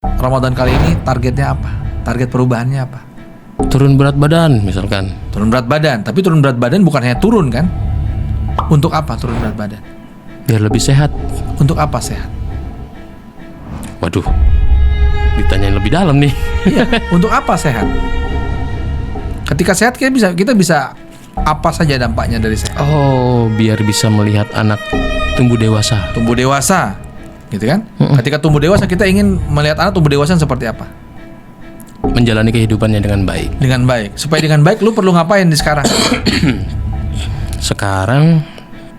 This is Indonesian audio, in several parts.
Ramadan kali ini targetnya apa? Target perubahannya apa? Turun berat badan misalkan. Turun berat badan. Tapi turun berat badan bukan hanya turun kan? Untuk apa turun berat badan? Biar lebih sehat. Untuk apa sehat? Waduh, ditanyain lebih dalam nih. Iya, untuk apa sehat? Ketika sehat kita bisa apa saja dampaknya dari sehat? Oh, biar bisa melihat anak tumbuh dewasa. Tumbuh dewasa, gitu kan? Ketika tumbuh dewasa kita ingin melihat anak tumbuh dewasa seperti apa? Menjalani kehidupannya dengan baik. Dengan baik. Supaya dengan baik lu perlu ngapain di sekarang? Sekarang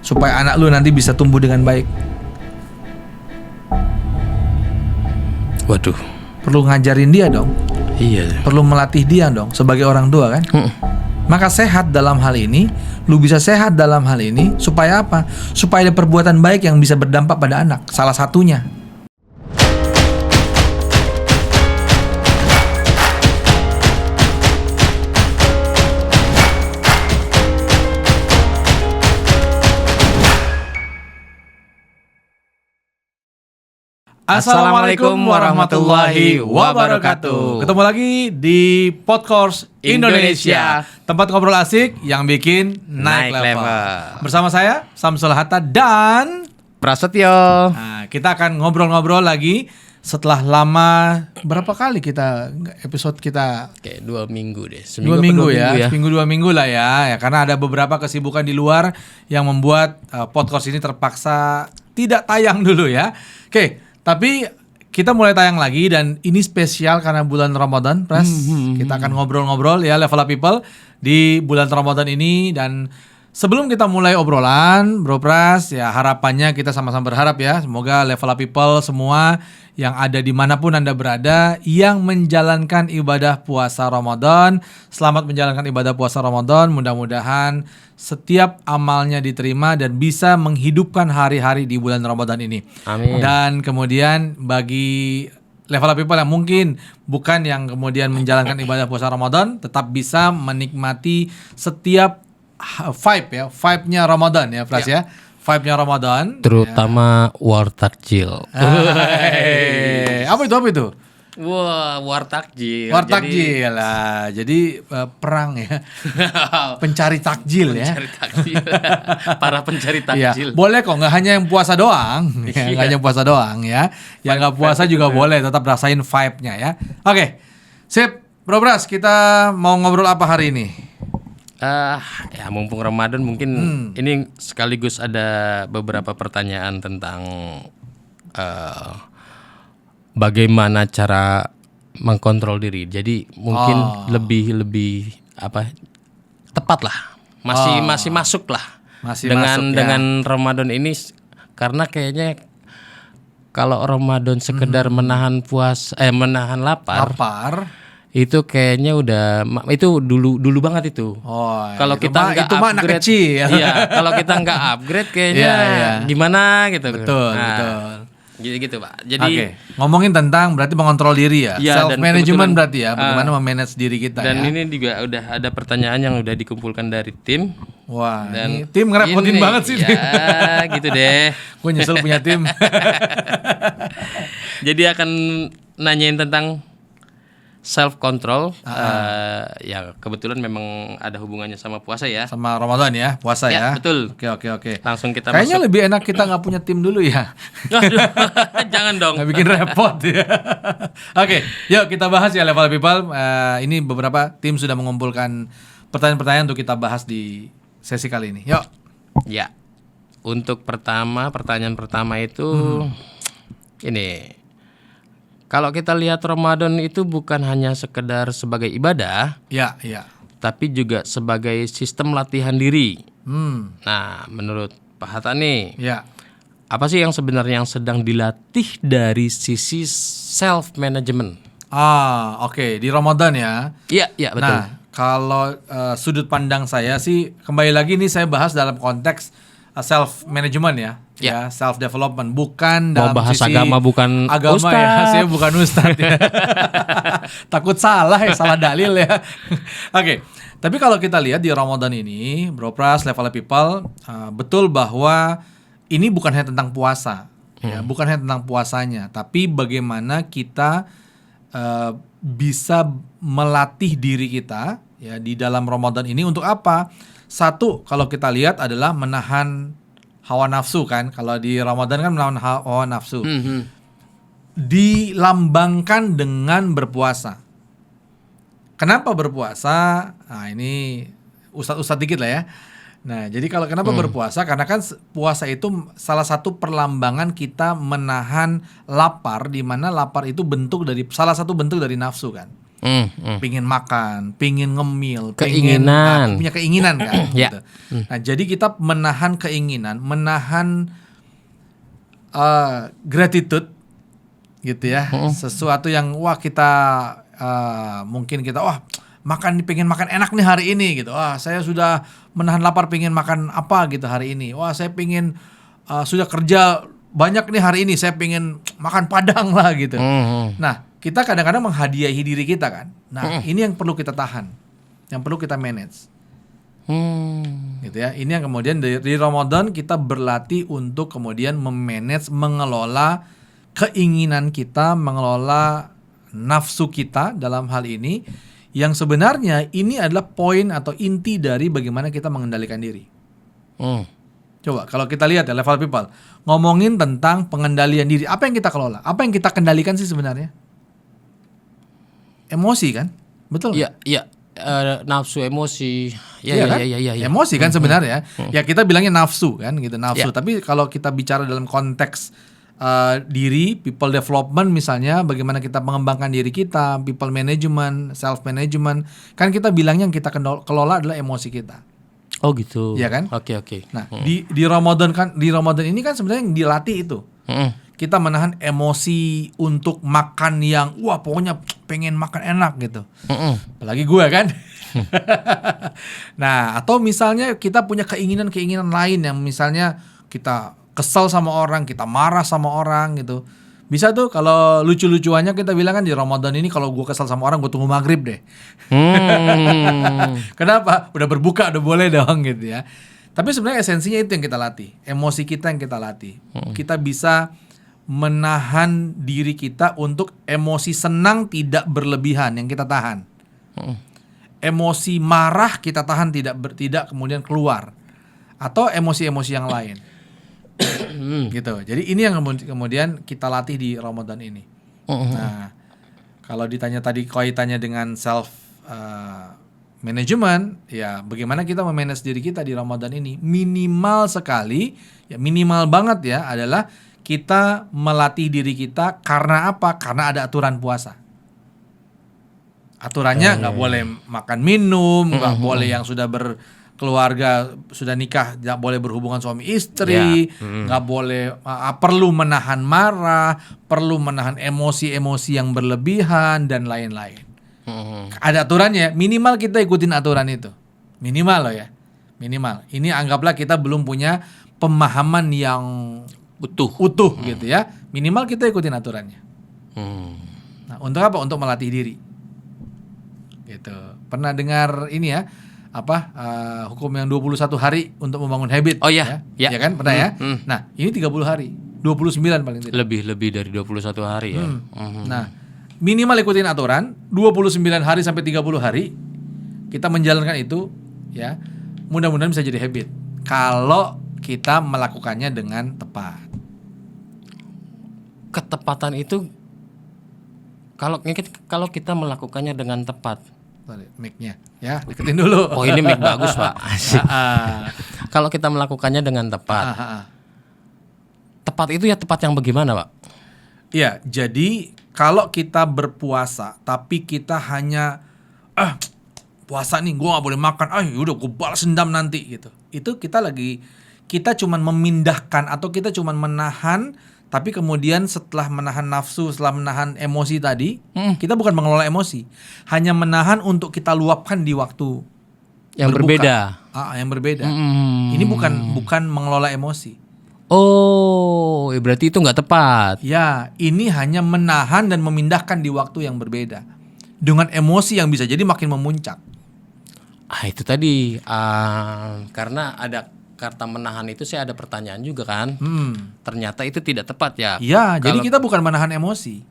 Supaya anak lu nanti bisa tumbuh dengan baik. waduh. Perlu ngajarin dia dong. Iya. Perlu melatih dia dong sebagai orang tua kan? Maka sehat dalam hal ini, lu bisa sehat dalam hal ini supaya apa? Supaya ada perbuatan baik yang bisa berdampak pada anak. Salah satunya. Assalamualaikum warahmatullahi wabarakatuh. Ketemu lagi di Podcast Indonesia, tempat ngobrol asik yang bikin naik level. Bersama saya Samsul Hatta dan Prasetyo. nah, kita akan ngobrol-ngobrol lagi setelah lama. Berapa kali kita episode kita? Kayak 2 minggu deh. 2 minggu ya. ya. Seminggu 2 minggu lah ya. Karena ada beberapa kesibukan di luar yang membuat podcast ini terpaksa tidak tayang dulu ya. Oke. Tapi kita mulai tayang lagi dan ini spesial karena bulan Ramadan, Pras. Kita akan ngobrol-ngobrol ya Level Up People di bulan Ramadan ini. Dan sebelum kita mulai obrolan, Bro Pras, ya harapannya kita sama-sama berharap ya, semoga Level Up People semua yang ada dimanapun Anda berada, yang menjalankan ibadah puasa Ramadan, selamat menjalankan ibadah puasa Ramadan. Mudah-mudahan setiap amalnya diterima dan bisa menghidupkan hari-hari di bulan Ramadan ini. Amin. Dan kemudian bagi Level Up People yang mungkin bukan yang kemudian menjalankan ibadah puasa Ramadan, tetap bisa menikmati setiap vibe-nya Ramadan ya, Pras ya. Vibe-nya Ramadan. Terutama war takjil. Apa itu? Wah, war takjil. War takjil lah. Jadi perang ya. Pencari takjil ya. Pencari takjil. Para pencari Iya, takjil. boleh kok, nggak hanya yang puasa doang. Ya, nggak hanya puasa doang ya. Yang nggak puasa juga boleh, tetap rasain vibe-nya ya. Oke, sip. Bro Bras, kita mau ngobrol apa hari ini? Ya mumpung Ramadan mungkin ini sekaligus ada beberapa pertanyaan tentang bagaimana cara mengkontrol diri. Jadi mungkin lebih apa tepat lah. Masih masuk lah. Masih dengan masuk, ya. dengan Ramadan ini karena kayaknya kalau Ramadan sekedar menahan menahan lapar. Itu kayaknya udah itu dulu banget itu. Kalau kita nggak itu mah anak upgrade, kecil. iya. Kalau kita nggak upgrade kayaknya gimana gitu. Betul. Gitu Pak. Jadi ngomongin tentang berarti mengontrol diri ya. Iya, Self management berarti ya. Bagaimana memanage diri kita dan ya. ini juga udah ada pertanyaan yang udah dikumpulkan dari tim. Wah, Dan ini tim ngerepotin ini, banget sih. Ya, gitu deh. Gue nyesel punya tim. Jadi akan nanyain tentang self control, ya kebetulan memang ada hubungannya sama puasa ya. Sama Ramadan ya, puasa ya. Betul. Oke. Langsung kita Kayaknya masuk. lebih enak kita nggak punya tim dulu ya. Aduh, jangan dong. Nggak bikin repot ya. Oke, yuk kita bahas ya Level People. Ini beberapa tim sudah mengumpulkan pertanyaan-pertanyaan untuk kita bahas di sesi kali ini. Yuk. Ya, untuk pertanyaan pertama itu ini. Kalau kita lihat Ramadan itu bukan hanya sekedar sebagai ibadah, Ya. tapi juga sebagai sistem latihan diri. Nah, menurut Pak Hatta nih, Ya. apa sih yang sebenarnya yang sedang dilatih dari sisi self management? Oke. Di Ramadan ya. Iya betul. Nah, kalau sudut pandang saya sih, kembali lagi nih saya bahas dalam konteks self management ya, self development, bukan dalam bahas sisi agama, bukan agama ustadz. ya, saya bukan ustadz ya. Takut salah dalil ya. Oke, tapi kalau kita lihat di Ramadan ini, Bro Pras, Level Up People, betul bahwa ini bukan hanya tentang puasa, Ya, bukan hanya tentang puasanya, tapi bagaimana kita bisa melatih diri kita ya di dalam Ramadan ini untuk apa? Satu, kalau kita lihat adalah menahan hawa nafsu kan. Kalau di Ramadan kan menahan hawa nafsu. Dilambangkan dengan berpuasa. Kenapa berpuasa? Nah, ini ustadz dikit lah ya. Nah, jadi kalau kenapa berpuasa? Karena kan puasa itu salah satu perlambangan kita menahan lapar, di mana lapar itu salah satu bentuk dari nafsu kan. Pingin makan, pingin ngemil, punya keinginan kan. Gitu. Nah, jadi kita menahan keinginan, menahan gratitude, gitu ya. Sesuatu yang kita mungkin kita pengen makan enak nih hari ini gitu. Saya sudah menahan lapar pengen makan apa gitu hari ini. Saya pengen sudah kerja banyak nih hari ini, saya pengen makan Padang lah gitu. Nah, kita kadang-kadang menghadiahi diri kita kan. Nah, ini yang perlu kita tahan. Yang perlu kita manage. Gitu ya. Ini yang kemudian di Ramadan kita berlatih untuk kemudian memanage, mengelola keinginan kita, mengelola nafsu kita dalam hal ini. Yang sebenarnya ini adalah poin atau inti dari bagaimana kita mengendalikan diri. Coba kalau kita lihat ya level people, ngomongin tentang pengendalian diri, apa yang kita kelola? Apa yang kita kendalikan sih sebenarnya? Emosi kan? Betul? Iya. Nafsu, emosi. Iya. Emosi kan sebenarnya. Ya kita bilangnya nafsu kan gitu, nafsu. Tapi kalau kita bicara dalam konteks diri, people development misalnya, bagaimana kita mengembangkan diri kita, people management, self management, kan kita bilangnya yang kita kelola adalah emosi kita. Oh gitu. Iya kan? Oke. Nah, di Ramadan ini kan sebenarnya yang dilatih itu. Kita menahan emosi untuk makan yang pokoknya pengen makan enak gitu. Apalagi gue kan. Nah, atau misalnya kita punya keinginan lain yang misalnya kita kesel sama orang, kita marah sama orang gitu. Bisa tuh kalau lucu-lucuannya kita bilang kan di Ramadan ini kalau gue kesel sama orang gue tunggu maghrib deh. Kenapa? Udah berbuka udah boleh dong gitu ya. Tapi sebenarnya esensinya itu yang kita latih. Emosi kita yang kita latih. Kita bisa menahan diri kita untuk emosi senang tidak berlebihan yang kita tahan. Emosi marah kita tahan tidak kemudian keluar. Atau emosi-emosi yang lain. Gitu. Jadi ini yang kemudian kita latih di Ramadan ini. Nah, kalau ditanya tadi kaitannya dengan self management, ya bagaimana kita memanage diri kita di Ramadan ini? Minimal sekali, ya minimal banget ya adalah kita melatih diri kita karena apa? Karena ada aturan puasa. Aturannya nggak boleh makan minum, nggak boleh yang sudah keluarga sudah nikah tidak boleh berhubungan suami istri, nggak boleh perlu menahan marah, perlu menahan emosi-emosi yang berlebihan dan lain-lain. Ada aturannya, minimal kita ikutin aturan itu, minimal loh ya, minimal. Ini anggaplah kita belum punya pemahaman yang utuh gitu ya, minimal kita ikutin aturannya. Nah, untuk apa? Untuk melatih diri. Gitu. Pernah dengar ini ya? Hukum yang 21 hari untuk membangun habit. Oh iya. Ya kan? Pernah ya? Nah, ini 30 hari. 29 paling tidak. Lebih dari 21 hari ya. Nah, minimal ikutin aturan 29 hari sampai 30 hari. Kita menjalankan itu ya. Mudah-mudahan bisa jadi habit. Kalau kita melakukannya dengan tepat. Ketepatan itu kalau kita melakukannya dengan tepat. Mic-nya ya, deketin dulu. Oh, ini mic bagus, Pak. Kalau kita melakukannya dengan tepat. Tepat itu ya tepat yang bagaimana, Pak? Iya, jadi kalau kita berpuasa tapi kita hanya puasa nih gue gak boleh makan, yaudah gue balas dendam nanti gitu. Itu kita cuman memindahkan atau kita cuman menahan. Tapi kemudian setelah menahan nafsu, setelah menahan emosi tadi, kita bukan mengelola emosi, hanya menahan untuk kita luapkan di waktu yang berbuka. Berbeda. Yang berbeda. Ini bukan mengelola emosi. Oh, berarti itu nggak tepat. Ya, ini hanya menahan dan memindahkan di waktu yang berbeda, dengan emosi yang bisa jadi makin memuncak. Itu tadi karena ada kata menahan itu saya ada pertanyaan juga kan. Ternyata itu tidak tepat ya. Iya, jadi kita bukan menahan emosi.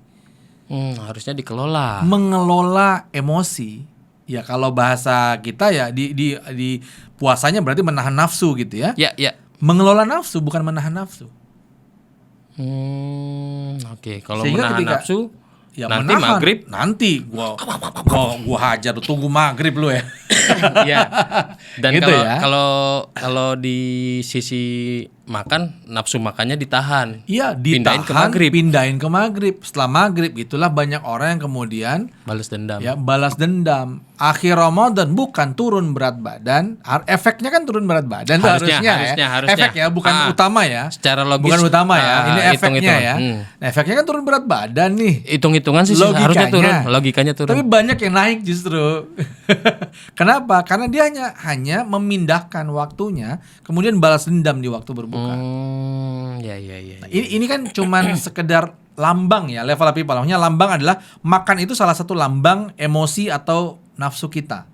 Harusnya dikelola. Mengelola emosi. Ya kalau bahasa kita ya di puasanya berarti menahan nafsu gitu ya. Ya, ya. Mengelola nafsu bukan menahan nafsu. Oke. Kalau Sehingga menahan ketika- nafsu, Ya nanti menahan. maghrib. Nanti gua hajar tuh, tunggu maghrib lu ya. Ya. Dan Gitu kalau ya. kalau di sisi makan, nafsu makannya ditahan. Iya, Pindahin ke ditahan, maghrib. pindahin ke maghrib. Setelah maghrib itulah banyak orang yang kemudian Balas dendam. ya balas dendam. Akhir Ramadan bukan turun berat badan, efeknya kan turun berat badan tuh Harusnya. Efeknya bukan utama ya. Secara logis. Bukan utama ya. Ini efeknya ya. hitung-hitungan. Nah, efeknya kan turun berat badan nih. Hitung-hitungan sih Logikanya. harusnya turun. Logikanya turun. Tapi banyak yang naik justru. Kenapa? Karena dia hanya memindahkan waktunya, kemudian balas dendam di waktu berbuka. Ya. Nah, ini kan cuman sekedar lambang ya, level people. Maksudnya lambang adalah makan itu salah satu lambang emosi atau nafsu kita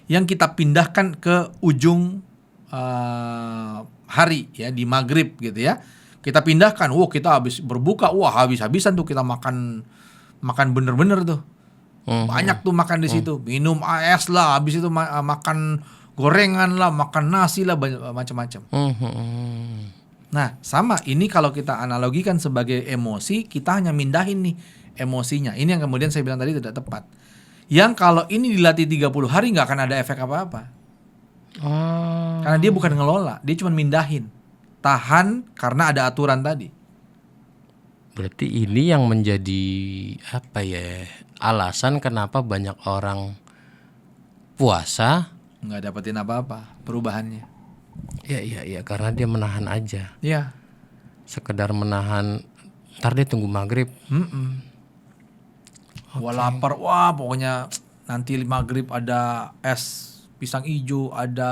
yang kita pindahkan ke ujung hari ya, di maghrib gitu ya. Kita pindahkan, kita habis berbuka, habis-habisan tuh kita makan bener-bener tuh. Banyak tuh makan di situ, minum es lah, habis itu makan gorengan lah, makan nasi lah, macam-macam. Nah, sama ini kalau kita analogikan sebagai emosi, kita hanya mindahin nih emosinya. Ini yang kemudian saya bilang tadi tidak tepat. Yang kalau ini dilatih 30 hari nggak akan ada efek apa-apa. Karena dia bukan ngelola, dia cuma mindahin. Tahan karena ada aturan tadi. Berarti ini yang menjadi alasan kenapa banyak orang puasa Nggak dapetin apa-apa perubahannya. Ya, karena dia menahan aja. Iya. Sekedar menahan, ntar dia tunggu maghrib. Lapar, pokoknya nanti maghrib ada es pisang hijau, ada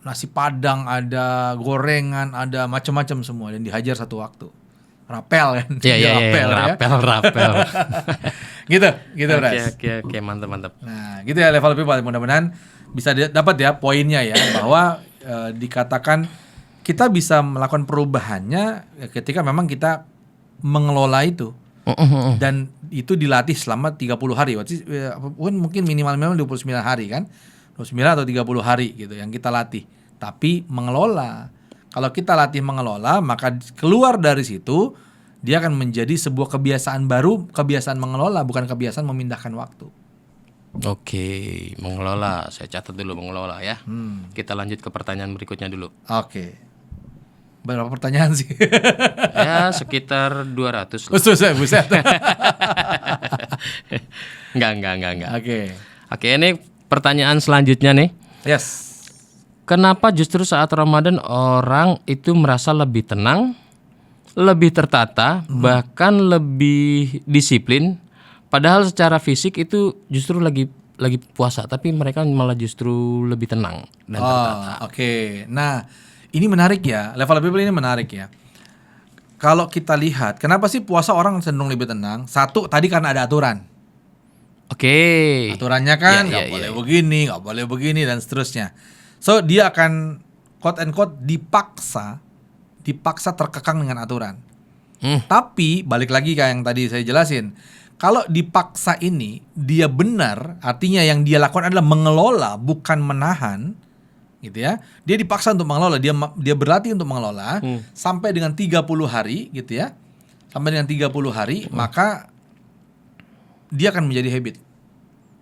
nasi padang, ada gorengan, ada macam-macam semua, dan dihajar satu waktu. Rapel kan? Rapel. gitu Bras. Oke, mantap. Nah, gitu ya level people. Mudah-mudahan bisa dapat ya poinnya ya, bahwa dikatakan kita bisa melakukan perubahannya ketika memang kita mengelola itu. Dan itu dilatih selama 30 hari. Mungkin minimal 29 hari kan. 29 atau 30 hari gitu yang kita latih. Tapi mengelola. Kalau kita latih mengelola, maka keluar dari situ dia akan menjadi sebuah kebiasaan baru, kebiasaan mengelola, bukan kebiasaan memindahkan waktu. Oke, mengelola. Saya catat dulu mengelola ya. Kita lanjut ke pertanyaan berikutnya dulu. Oke. Berapa pertanyaan sih? Ya, sekitar 200 lah. Buset. Enggak. Oke, ini pertanyaan selanjutnya nih. yes. Kenapa justru saat Ramadan orang itu merasa lebih tenang, lebih tertata, bahkan lebih disiplin, padahal secara fisik itu justru lagi puasa, tapi mereka malah justru lebih tenang dan tertata. Oke. Nah, ini menarik ya. Level people ini menarik ya. Kalau kita lihat, kenapa sih puasa orang cenderung lebih tenang? Satu, tadi karena ada aturan. Oke. Aturannya kan Ya, boleh begini, nggak boleh begini, dan seterusnya. So dia akan quote and quote dipaksa terkekang dengan aturan. Tapi balik lagi kayak yang tadi saya jelasin, kalau dipaksa ini dia benar, artinya yang dia lakukan adalah mengelola bukan menahan, gitu ya. Dia dipaksa untuk mengelola, dia berlatih untuk mengelola sampai dengan 30 hari gitu ya. Sampai dengan 30 hari maka dia akan menjadi habit.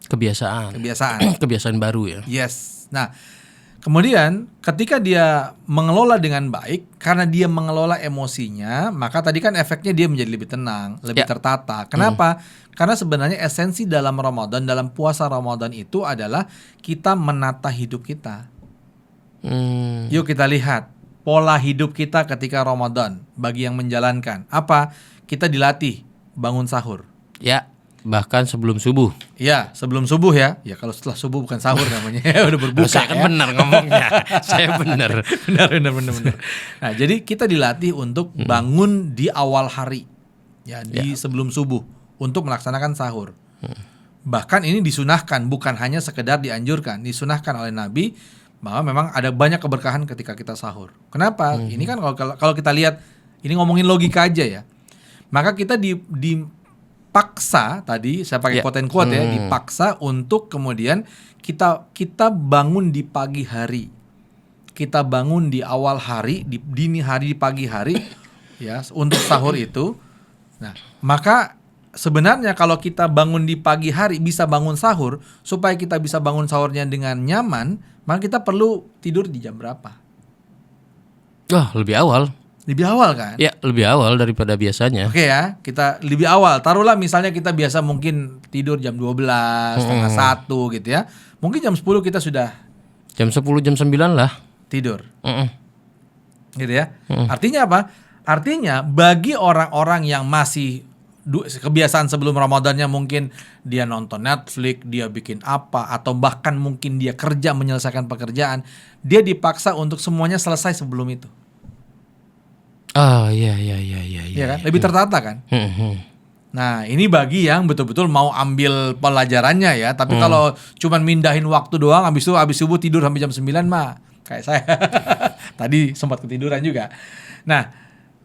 Kebiasaan Baru ya. Yes. Nah, kemudian ketika dia mengelola dengan baik, karena dia mengelola emosinya, maka tadi kan efeknya dia menjadi lebih tenang, lebih tertata. Kenapa? Karena sebenarnya esensi dalam Ramadan, dalam puasa Ramadan itu adalah kita menata hidup kita. Yuk kita lihat pola hidup kita ketika Ramadan bagi yang menjalankan. Apa? Kita dilatih bangun sahur. Ya. Bahkan sebelum subuh. Ya, sebelum subuh ya. Ya kalau setelah subuh bukan sahur namanya. Udah berbuka. Saya kan benar ngomongnya. Saya benar. Benar. Nah, jadi kita dilatih untuk bangun di awal hari. Ya, sebelum subuh untuk melaksanakan sahur. Bahkan ini disunahkan, bukan hanya sekedar dianjurkan, disunahkan oleh Nabi bahwa memang ada banyak keberkahan ketika kita sahur. Kenapa? Ini kan kalau kita lihat, ini ngomongin logika aja ya. Maka kita dipaksa tadi, saya pakai quote and quote ya, dipaksa untuk kemudian kita bangun di pagi hari. Kita bangun di awal hari, di dini hari, di pagi hari ya, untuk sahur itu. Nah, maka sebenarnya kalau kita bangun di pagi hari bisa bangun sahur, supaya kita bisa bangun sahurnya dengan nyaman, maka kita perlu tidur di jam berapa? Lebih awal. Lebih awal kan? Ya, lebih awal daripada biasanya. Oke ya, kita lebih awal. Taruhlah misalnya kita biasa mungkin tidur jam 12, setengah 1 gitu ya. Mungkin jam 10 kita sudah jam 10, jam 9 lah tidur. Gitu ya. Artinya apa? Artinya bagi orang-orang yang masih kebiasaan sebelum Ramadannya mungkin dia nonton Netflix, dia bikin apa, atau bahkan mungkin dia kerja menyelesaikan pekerjaan, dia dipaksa untuk semuanya selesai sebelum itu. Iya. Iya kan? Lebih tertata kan? Nah, ini bagi yang betul-betul mau ambil pelajarannya ya. Tapi kalau cuman mindahin waktu doang, habis subuh tidur sampai jam 9 mah kayak saya. Tadi sempat ketiduran juga. Nah,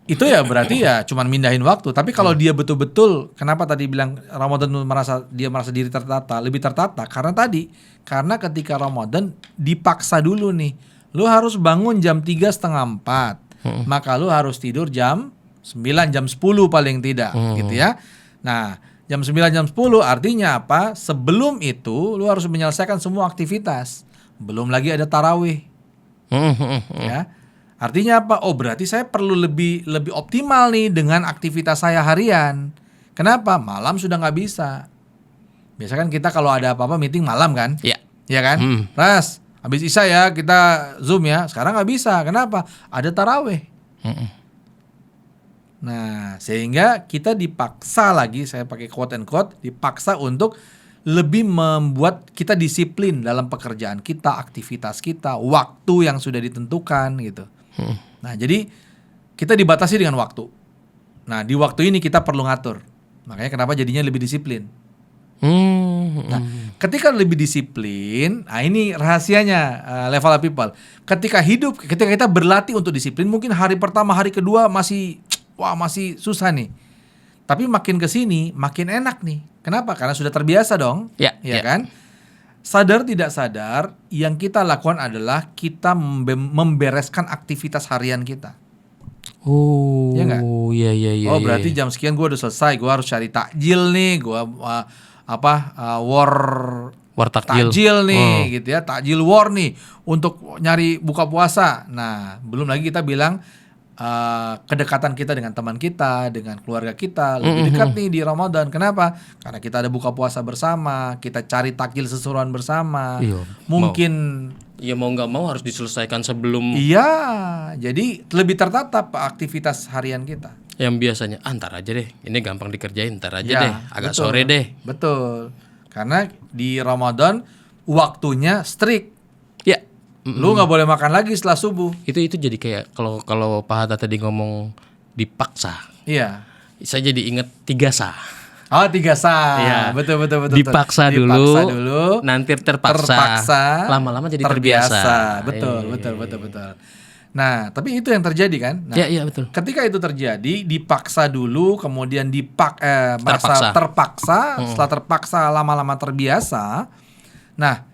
itu ya berarti ya cuman mindahin waktu. Tapi kalau dia betul-betul, kenapa tadi bilang Ramadan merasa diri tertata, lebih tertata karena ketika Ramadan dipaksa dulu nih. Lu harus bangun jam 3:30. Maka lu harus tidur jam 9, jam 10 paling tidak gitu ya. Nah, jam 9, jam 10 artinya apa? Sebelum itu lu harus menyelesaikan semua aktivitas. Belum lagi ada tarawih. Ya. Artinya apa? Oh, berarti saya perlu lebih optimal nih dengan aktivitas saya harian. Kenapa? Malam sudah nggak bisa. Biasa kan kita kalau ada apa-apa meeting malam kan? Iya. Iya kan? Ras, habis Isya ya kita Zoom ya. Sekarang nggak bisa. Kenapa? Ada tarawih. Nah, sehingga kita dipaksa lagi, saya pakai quote and quote, dipaksa untuk lebih membuat kita disiplin dalam pekerjaan kita, aktivitas kita, waktu yang sudah ditentukan gitu. Nah, jadi kita dibatasi dengan waktu. Nah, di waktu ini kita perlu ngatur. Makanya kenapa jadinya lebih disiplin. Nah, ketika lebih disiplin, nah ini rahasianya level up people. Ketika kita berlatih untuk disiplin, mungkin hari pertama, hari kedua masih susah nih. Tapi makin kesini makin enak nih. Kenapa? Karena sudah terbiasa dong. Ya kan? Sadar tidak sadar, yang kita lakukan adalah kita membereskan aktivitas harian kita. Ya nggak? Iya. Oh, berarti jam sekian gue udah selesai. Gue harus cari takjil nih. Gue war takjil nih, gitu ya. Takjil war nih untuk nyari buka puasa. Nah, belum lagi kita bilang kedekatan kita dengan teman kita, dengan keluarga kita lebih dekat nih di Ramadan. Kenapa? Karena kita ada buka puasa bersama, kita cari takjil seseruan bersama. Iya, mungkin mau nggak mau harus diselesaikan sebelum. Iya, jadi lebih tertata aktivitas harian kita. Yang biasanya ntar aja deh, ini gampang dikerjain, ntar aja deh, agak betul, sore deh. Betul, karena di Ramadan waktunya strict. Ya. Lu nggak boleh makan lagi setelah subuh. Itu jadi kayak kalau Pak Hatta tadi ngomong dipaksa. Iya. Saya jadi inget 3 sa. Oh, 3 sa. Iya. Betul. Dipaksa dulu. Nanti terpaksa. Lama-lama jadi terbiasa. Betul. Nah, tapi itu yang terjadi kan? Nah, iya betul. Ketika itu terjadi, dipaksa dulu, kemudian terpaksa. Setelah terpaksa lama-lama terbiasa. Nah,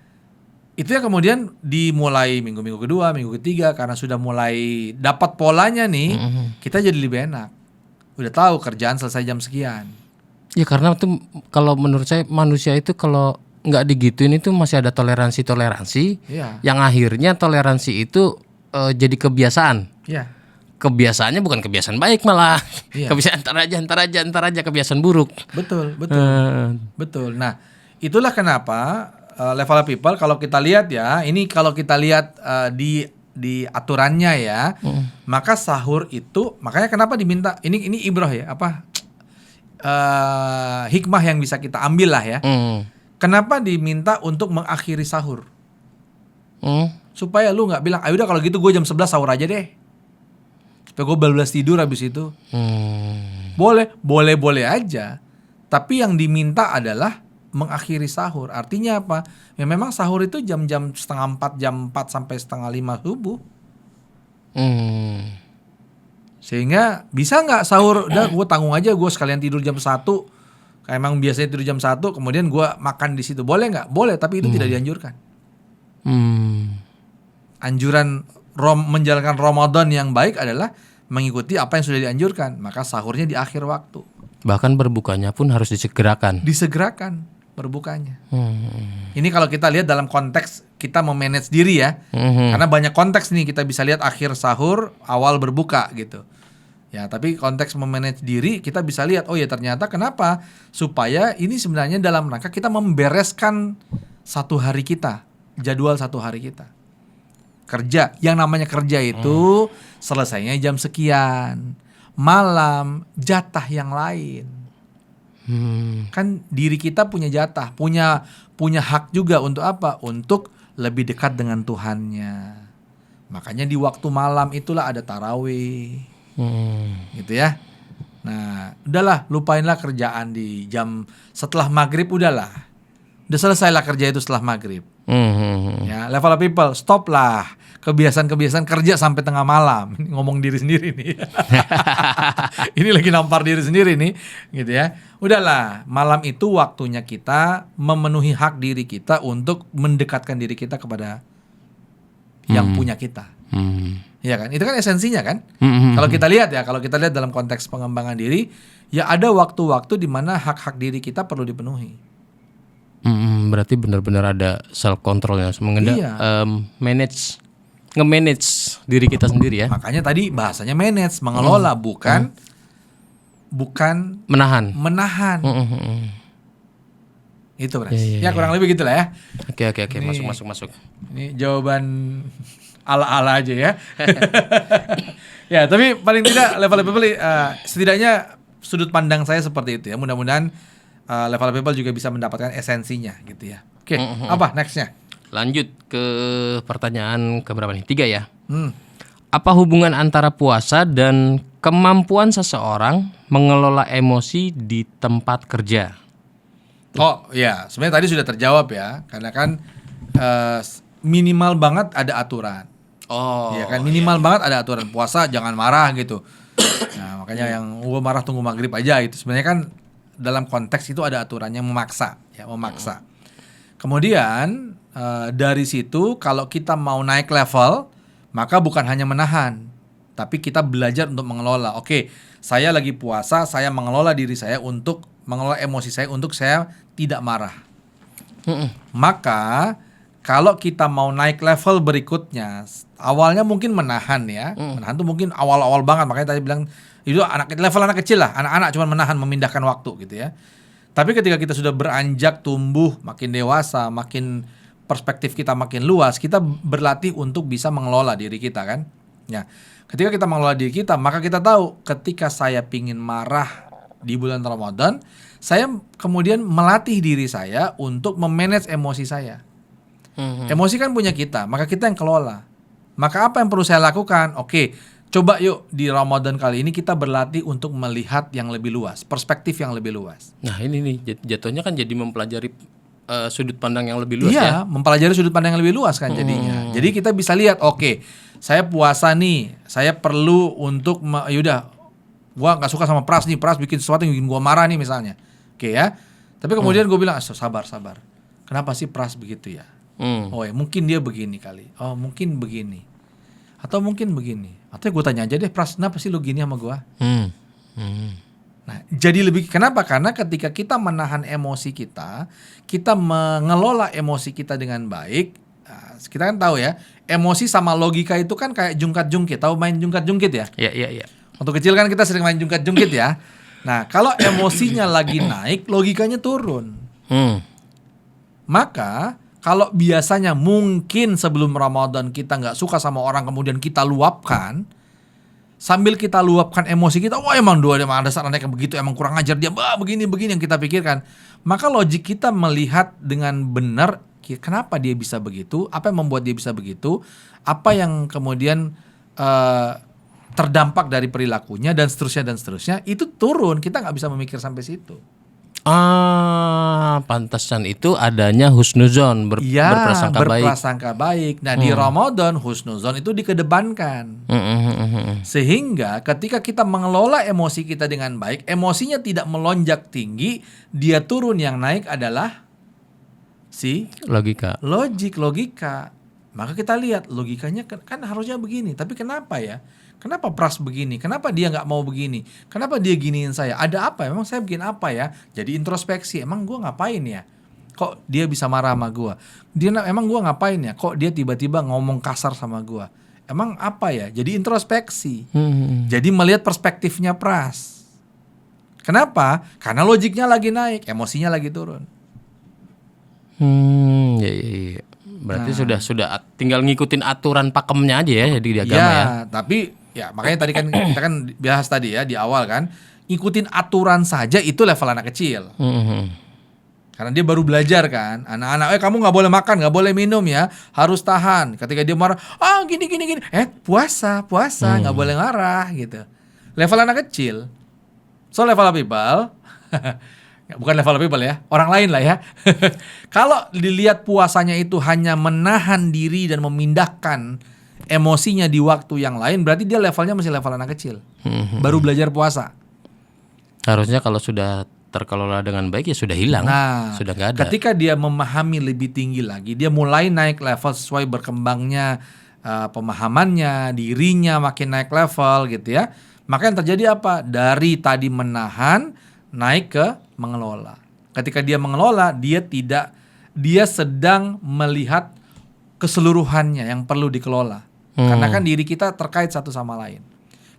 itu yang kemudian dimulai minggu kedua, minggu ketiga, karena sudah mulai dapat polanya nih, kita jadi lebih enak. Udah tahu kerjaan selesai jam sekian. Ya karena itu kalau menurut saya manusia itu kalau nggak digituin itu masih ada toleransi. Iya. Yang akhirnya toleransi itu jadi kebiasaan. Iya. Kebiasaannya bukan kebiasaan baik malah. Iya. Kebiasaan ntar aja kebiasaan buruk. Betul. Betul. Nah, itulah kenapa level people kalau kita lihat ya, ini kalau kita lihat di aturannya ya, maka sahur itu, makanya kenapa diminta ini ibrah ya, hikmah yang bisa kita ambil lah ya. Kenapa diminta untuk mengakhiri sahur? Supaya lu nggak bilang, udah kalau gitu gue jam 11 sahur aja deh. Supaya gue bablas tidur habis itu. Boleh aja. Tapi yang diminta adalah mengakhiri sahur. Artinya apa? Ya memang sahur itu jam-jam 3:30, jam 4 sampai 4:30 subuh. Sehingga bisa nggak sahur, udah gue tanggung aja, gue sekalian tidur jam 1. Kayak emang biasanya tidur jam 1, kemudian gue makan di situ. Boleh nggak? Boleh, tapi itu tidak dianjurkan. Anjuran menjalankan Ramadan yang baik adalah mengikuti apa yang sudah dianjurkan. Maka sahurnya di akhir waktu. Bahkan berbukanya pun harus disegerakan. Disegerakan berbukanya. Ini kalau kita lihat dalam konteks kita memanage diri ya. Karena banyak konteks nih, kita bisa lihat akhir sahur, awal berbuka gitu. Ya, tapi konteks memanage diri kita bisa lihat, oh ya ternyata kenapa? Supaya ini sebenarnya dalam rangka kita membereskan satu hari kita, jadwal satu hari kita. Kerja, yang namanya kerja itu selesainya jam sekian. Malam jatah yang lain. Kan diri kita punya jatah, punya hak juga untuk apa? Untuk lebih dekat dengan Tuhannya. Makanya di waktu malam itulah ada tarawih, gitu ya. Nah, udahlah, lupainlah kerjaan di jam setelah maghrib, udahlah, udah selesailah kerja itu setelah maghrib. Ya, level of people, stop lah kebiasaan-kebiasaan kerja sampai tengah malam. Ngomong diri sendiri nih. Ini lagi nampar diri sendiri nih, gitu ya. Udahlah, malam itu waktunya kita memenuhi hak diri kita untuk mendekatkan diri kita kepada yang punya kita. Ya kan? Itu kan esensinya kan? Kalau kita lihat dalam konteks pengembangan diri, ya ada waktu-waktu di mana hak-hak diri kita perlu dipenuhi. Berarti benar-benar ada self controlnya, nge-manage diri kita sendiri ya. Makanya tadi bahasanya manage, mengelola, bukan menahan. Itu Bras. Ya kurang lebih gitulah ya. Oke, masuk. Ini jawaban ala-ala aja ya. Ya, tapi paling tidak level people setidaknya sudut pandang saya seperti itu ya. Mudah-mudahan level people juga bisa mendapatkan esensinya gitu ya. Oke, apa nextnya? Lanjut ke pertanyaan keberapa nih? 3 ya. Apa hubungan antara puasa dan kemampuan seseorang mengelola emosi di tempat kerja? Oh ya, sebenarnya tadi sudah terjawab ya. Karena kan minimal banget ada aturan. Oh, ya kan, minimal banget ada aturan. Puasa jangan marah gitu. Nah, makanya yang gua marah tunggu maghrib aja itu. Sebenarnya kan dalam konteks itu ada aturannya, memaksa. Kemudian dari situ kalau kita mau naik level, maka bukan hanya menahan, tapi kita belajar untuk mengelola. Oke, saya lagi puasa, saya mengelola diri saya untuk mengelola emosi saya untuk saya tidak marah. Maka kalau kita mau naik level berikutnya, awalnya mungkin menahan ya. Menahan tuh mungkin awal-awal banget, makanya tadi bilang itu level anak kecil lah, anak-anak cuma menahan, memindahkan waktu gitu ya. Tapi ketika kita sudah beranjak tumbuh, makin dewasa, makin perspektif kita makin luas, kita berlatih untuk bisa mengelola diri kita kan. Ya, ketika kita mengelola diri kita, maka kita tahu ketika saya pingin marah di bulan Ramadan, saya kemudian melatih diri saya untuk memanage emosi saya. Emosi kan punya kita, maka kita yang kelola. Maka apa yang perlu saya lakukan? Oke, coba yuk di Ramadan kali ini kita berlatih untuk melihat yang lebih luas, perspektif yang lebih luas. Nah ini nih jatuhnya kan jadi mempelajari sudut pandang yang lebih luas ya. Iya, mempelajari sudut pandang yang lebih luas kan jadinya. Jadi kita bisa lihat, oke, saya puasa nih, saya perlu untuk yaudah, gua nggak suka sama Pras nih, Pras bikin sesuatu yang bikin gua marah nih misalnya. Oke ya. Tapi kemudian gue bilang, sabar. Kenapa sih Pras begitu ya? Oh ya, mungkin dia begini kali. Oh, mungkin begini. Atau mungkin begini. Atau gue tanya aja deh, Pras, kenapa sih lu gini sama gue? Nah, jadi lebih, kenapa? Karena ketika kita menahan emosi kita mengelola emosi kita dengan baik. Nah, kita kan tahu ya, emosi sama logika itu kan kayak jungkat-jungkit. Tahu main jungkat-jungkit ya? Iya. Waktu kecil kan kita sering main jungkat-jungkit ya. Nah, kalau emosinya lagi naik, logikanya turun. Maka kalau biasanya mungkin sebelum Ramadan kita nggak suka sama orang, kemudian kita luapkan, sambil kita luapkan emosi kita, wah emang ada dasar anak yang begitu, emang kurang ajar dia, begini yang kita pikirkan. Maka logik kita melihat dengan benar, kenapa dia bisa begitu, apa yang membuat dia bisa begitu, apa yang kemudian terdampak dari perilakunya dan seterusnya, itu turun. Kita nggak bisa memikir sampai situ. pantasan itu adanya husnuzon, berprasangka baik. Nah, di Ramadan husnuzon itu dikedepankan. Sehingga ketika kita mengelola emosi kita dengan baik, emosinya tidak melonjak tinggi, dia turun, yang naik adalah logika. Maka kita lihat logikanya kan harusnya begini, tapi kenapa ya? Kenapa Pras begini? Kenapa dia nggak mau begini? Kenapa dia giniin saya? Ada apa? Emang saya bikin apa ya? Jadi introspeksi. Emang gue ngapain ya? Kok dia bisa marah sama gue? Emang gue ngapain ya? Kok dia tiba-tiba ngomong kasar sama gue? Emang apa ya? Jadi introspeksi. Jadi melihat perspektifnya Pras. Kenapa? Karena logiknya lagi naik, emosinya lagi turun. Ya. Berarti sudah tinggal ngikutin aturan pakemnya aja ya di agama ya. Tapi ya makanya tadi kan kita kan bahas tadi ya di awal kan, ngikutin aturan saja itu level anak kecil. Karena dia baru belajar kan, anak-anak kamu nggak boleh makan, nggak boleh minum ya, harus tahan. Ketika dia marah, gini, puasa nggak boleh marah gitu. Level anak kecil. So level people, bukan level people ya, orang lain lah ya. Kalau dilihat puasanya itu hanya menahan diri dan memindahkan emosinya di waktu yang lain, berarti dia levelnya masih level anak kecil. Baru belajar puasa. Harusnya kalau sudah terkelola dengan baik ya sudah hilang, sudah nggak ada. Ketika dia memahami lebih tinggi lagi, dia mulai naik level sesuai berkembangnya pemahamannya, dirinya makin naik level gitu ya. Maka yang terjadi apa? Dari tadi menahan naik ke mengelola. Ketika dia mengelola, dia sedang melihat keseluruhannya yang perlu dikelola. Karena kan diri kita terkait satu sama lain.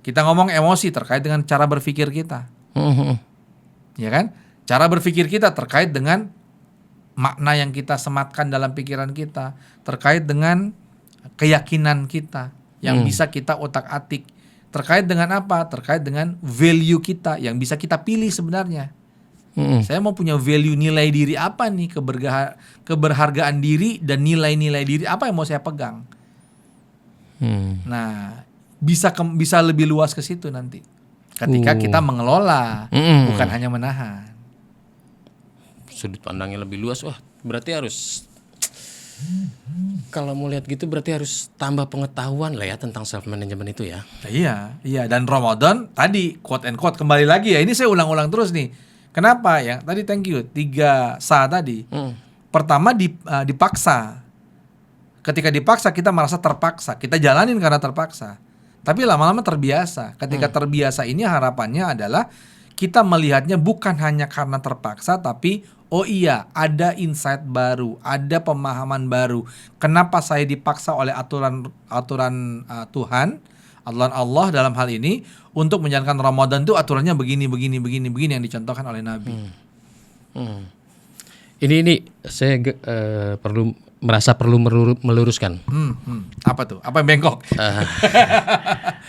Kita ngomong emosi terkait dengan cara berpikir kita. Ya kan? Cara berpikir kita terkait dengan makna yang kita sematkan dalam pikiran kita, terkait dengan keyakinan kita yang bisa kita otak-atik. Terkait dengan apa? Terkait dengan value kita yang bisa kita pilih sebenarnya. Saya mau punya value nilai diri apa nih, keberhargaan diri dan nilai-nilai diri apa yang mau saya pegang. Nah, bisa lebih luas ke situ nanti. Ketika kita mengelola, bukan hanya menahan. Sudut pandangnya lebih luas. Wah, berarti harus kalau mau lihat gitu berarti harus tambah pengetahuan lah ya tentang self management itu ya. Iya. Dan Ramadan tadi quote and quote kembali lagi ya. Ini saya ulang-ulang terus nih. Kenapa ya? Tadi thank you 3 sa tadi. Pertama dipaksa. Ketika dipaksa kita merasa terpaksa. Kita jalanin karena terpaksa. Tapi lama-lama terbiasa. Ketika terbiasa ini harapannya adalah kita melihatnya bukan hanya karena terpaksa, tapi oh iya, ada insight baru, ada pemahaman baru. Kenapa saya dipaksa oleh aturan Tuhan, aturan Allah dalam hal ini untuk menjalankan Ramadan itu aturannya begini yang dicontohkan oleh Nabi. Ini saya merasa perlu meluruskan. Apa tuh? Apa yang bengkok?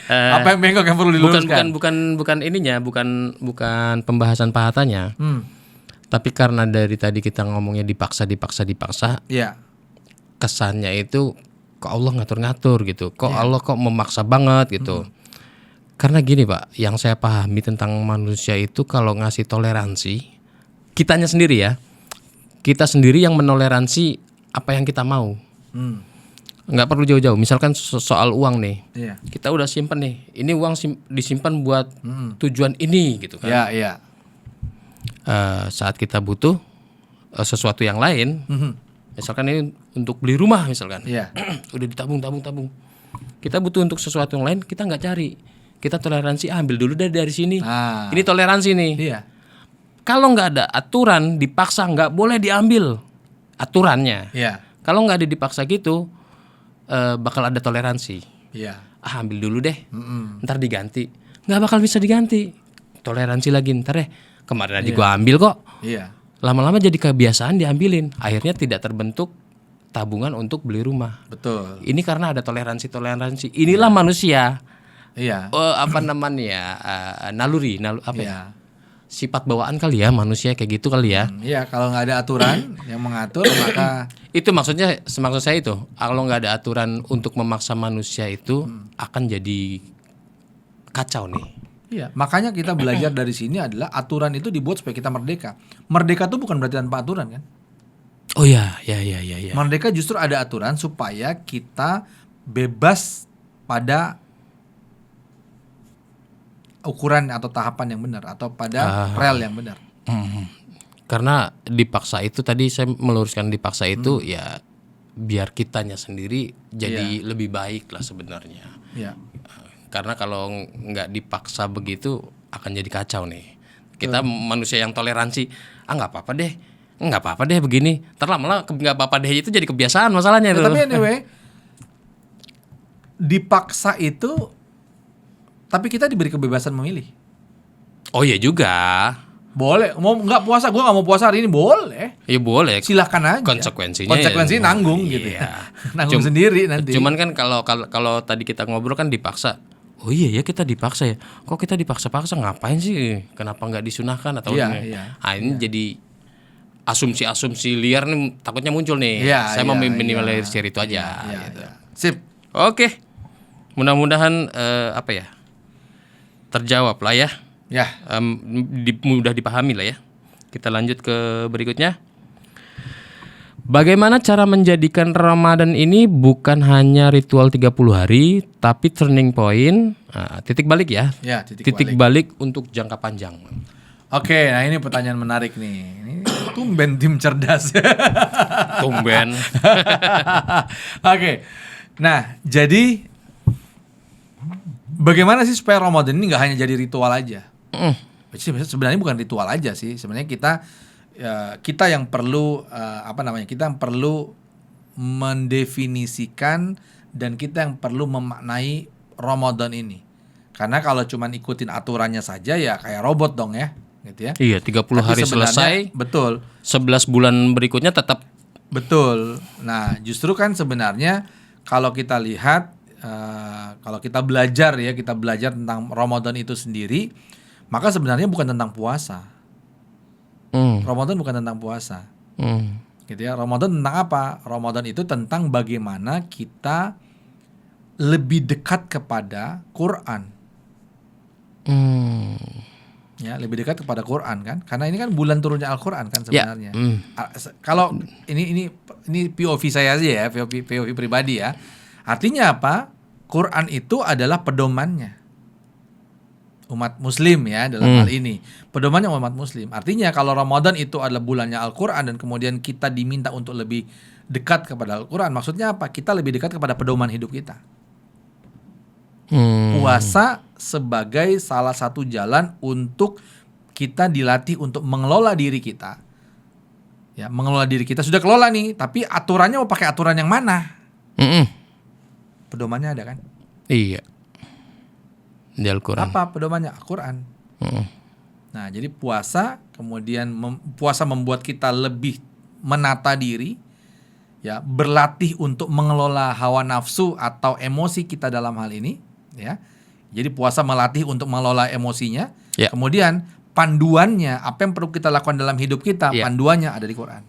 Apa yang bengkok yang perlu diluruskan? Bukan ininya, bukan pembahasan pahatannya. Tapi karena dari tadi kita ngomongnya dipaksa. Iya. Kesannya itu kok Allah ngatur-ngatur gitu. Kok Allah kok memaksa banget gitu. Karena gini Pak, yang saya pahami tentang manusia itu kalau ngasih toleransi, kitanya sendiri ya. Kita sendiri yang menoleransi apa yang kita mau. Nggak perlu jauh-jauh. Misalkan soal uang nih. Kita udah simpen nih. Ini uang disimpan buat tujuan ini gitu kan. Iya. Saat kita butuh sesuatu yang lain, misalkan ini untuk beli rumah misalkan, udah ditabung. Kita butuh untuk sesuatu yang lain, kita nggak cari, kita toleransi, ambil dulu dari sini. Ini toleransi nih. Kalau nggak ada aturan, dipaksa nggak boleh diambil aturannya. Kalau nggak ada dipaksa gitu, bakal ada toleransi. Ambil dulu deh, ntar diganti, nggak bakal bisa diganti. Toleransi lagi, ntar deh. Kemarin aja gua ambil kok. Lama-lama jadi kebiasaan diambilin. Akhirnya tidak terbentuk tabungan untuk beli rumah. Betul. Ini karena ada toleransi. Inilah manusia. Apa namanya? Naluri apa ya? Sifat bawaan kali ya manusia kayak gitu kali ya. Kalau nggak ada aturan yang mengatur maka itu maksud saya itu. Kalau nggak ada aturan untuk memaksa manusia itu akan jadi kacau nih. Iya, makanya kita belajar dari sini adalah aturan itu dibuat supaya kita merdeka. Merdeka itu bukan berarti tanpa aturan kan? Oh ya. Merdeka justru ada aturan supaya kita bebas pada ukuran atau tahapan yang benar atau pada rel yang benar. Karena dipaksa itu tadi saya meluruskan dipaksa itu ya biar kitanya sendiri jadi lebih baik lah sebenarnya. Iya. Karena kalau nggak dipaksa begitu akan jadi kacau nih. Kita manusia yang toleransi, nggak apa-apa deh begini. Terlama nggak apa-apa deh itu jadi kebiasaan masalahnya itu. Tapi anyway, dipaksa itu, tapi kita diberi kebebasan memilih. Oh iya juga. Boleh, mau nggak puasa, gue nggak mau puasa hari ini boleh. Ya boleh. Silahkan aja. Konsekuensinya nanggung gitu ya. Nanggung sendiri nanti. Cuman kan kalau tadi kita ngobrol kan dipaksa. Oh iya ya kita dipaksa ya. Kok kita dipaksa-paksa ngapain sih? Kenapa nggak disunahkan atau ini? Ini jadi asumsi-asumsi liar nih takutnya muncul nih. Saya mau minimalisir itu aja. Gitu. Sip. Oke. Mudah-mudahan terjawab lah ya. Ya. Mudah dipahami lah ya. Kita lanjut ke berikutnya. Bagaimana cara menjadikan Ramadan ini bukan hanya ritual 30 hari, tapi turning point, titik balik ya. Ya, titik balik untuk jangka panjang. Oke, nah ini pertanyaan menarik nih. Ini tumben tim cerdas. Tumben. Oke. Nah, jadi bagaimana sih supaya Ramadan ini nggak hanya jadi ritual aja? Sebenarnya bukan ritual aja sih. Sebenarnya kita yang perlu kita yang perlu mendefinisikan dan kita yang perlu memaknai Ramadan ini. Karena kalau cuma ikutin aturannya saja ya kayak robot dong ya, gitu ya. Iya, 30 hari selesai. Betul. 11 bulan berikutnya tetap. Betul. Nah, justru kan sebenarnya kalau kita lihat kalau kita belajar tentang Ramadan itu sendiri, maka sebenarnya bukan tentang puasa. Ramadan bukan tentang puasa, gitu ya. Ramadan tentang apa? Ramadan itu tentang bagaimana kita lebih dekat kepada Quran, ya, lebih dekat kepada Quran kan? Karena ini kan bulan turunnya Al-Quran kan sebenarnya. Kalau ini POV saya aja ya, POV pribadi ya. Artinya apa? Quran itu adalah pedomannya umat muslim ya dalam hal ini. Pedomannya umat muslim. Artinya kalau Ramadan itu adalah bulannya Al-Quran dan kemudian kita diminta untuk lebih dekat kepada Al-Quran. Maksudnya apa? Kita lebih dekat kepada pedoman hidup kita. Puasa sebagai salah satu jalan untuk kita dilatih untuk mengelola diri kita. Ya, mengelola diri kita. Sudah kelola nih, tapi aturannya mau pakai aturan yang mana? Pedomannya ada kan? Iya. Di Al-Quran. Apa pedomannya? Al-Quran. Nah, jadi puasa kemudian puasa membuat kita lebih menata diri, ya, berlatih untuk mengelola hawa nafsu atau emosi kita dalam hal ini, ya. Jadi puasa melatih untuk mengelola emosinya. Ya. Kemudian panduannya, apa yang perlu kita lakukan dalam hidup kita, panduannya ada di Quran.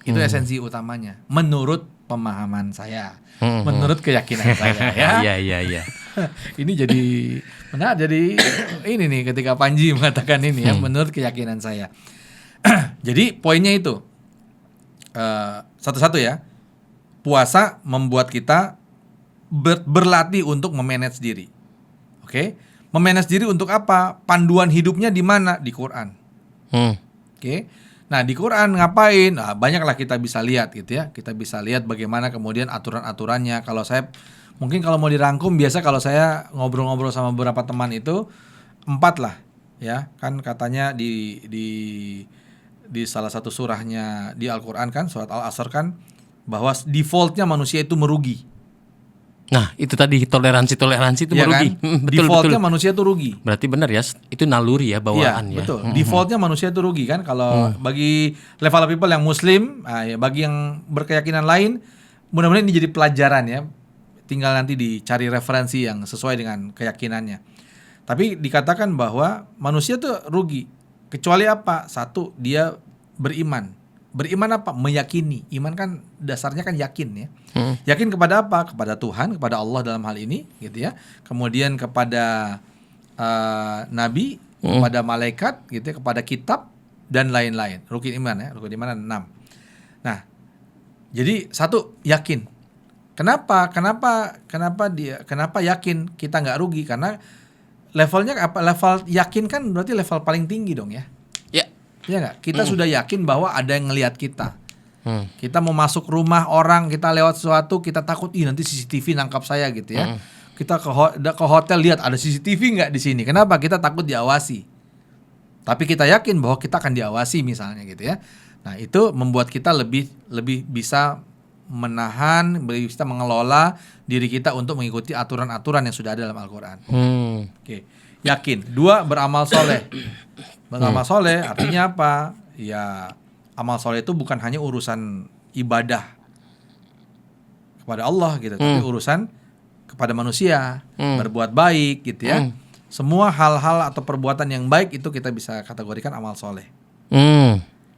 Itu esensi utamanya menurut pemahaman saya, menurut keyakinan saya ya. Iya. Ini jadi ini nih ketika Panji mengatakan ini ya, menurut keyakinan saya. Jadi poinnya itu satu-satu ya. Puasa membuat kita berlatih untuk memanage diri. Oke? Memanage diri untuk apa? Panduan hidupnya di mana? Di Quran. Oke? Nah, di Quran ngapain? Nah, banyaklah kita bisa lihat gitu ya. Kita bisa lihat bagaimana kemudian aturan-aturannya. Kalau saya mungkin kalau mau dirangkum, biasa kalau saya ngobrol-ngobrol sama beberapa teman itu 4 lah, ya kan katanya di salah satu surahnya di Al-Quran kan, surat Al-Asr kan, bahwa defaultnya manusia itu merugi. Nah, itu tadi toleransi itu ya merugi. Kan? Defaultnya manusia itu rugi. Berarti benar ya, itu naluri ya, bawaan ya. Betul. Defaultnya manusia itu rugi kan. Kalau bagi level people yang Muslim, ya, bagi yang berkeyakinan lain, mudah-mudahan ini jadi pelajaran ya. Tinggal nanti dicari referensi yang sesuai dengan keyakinannya. Tapi dikatakan bahwa manusia tuh rugi. Kecuali apa? Satu, dia beriman. Beriman apa? Meyakini. Iman kan dasarnya kan yakin ya. Yakin kepada apa? Kepada Tuhan, kepada Allah dalam hal ini, gitu ya. Kemudian kepada nabi, kepada malaikat, gitu ya, kepada kitab dan lain-lain. Rukun iman ya, rukun iman 6. Nah, jadi satu yakin. Kenapa yakin kita nggak rugi? Karena levelnya apa? Level yakin kan berarti level paling tinggi dong ya. Ya. Iya nggak? Kita sudah yakin bahwa ada yang ngelihat kita. Kita mau masuk rumah orang, kita lewat sesuatu, kita takut nanti CCTV nangkap saya gitu ya. Kita ke hotel lihat ada CCTV nggak di sini. Kenapa? Kita takut diawasi. Tapi kita yakin bahwa kita akan diawasi misalnya gitu ya. Nah, itu membuat kita lebih bisa menahan, bisa mengelola diri kita untuk mengikuti aturan-aturan yang sudah ada dalam Al-Quran. Oke, yakin. 2, beramal soleh. Beramal soleh artinya apa? Ya, amal soleh itu bukan hanya urusan ibadah kepada Allah gitu, tapi urusan kepada manusia, berbuat baik gitu ya. Semua hal-hal atau perbuatan yang baik itu kita bisa kategorikan amal soleh.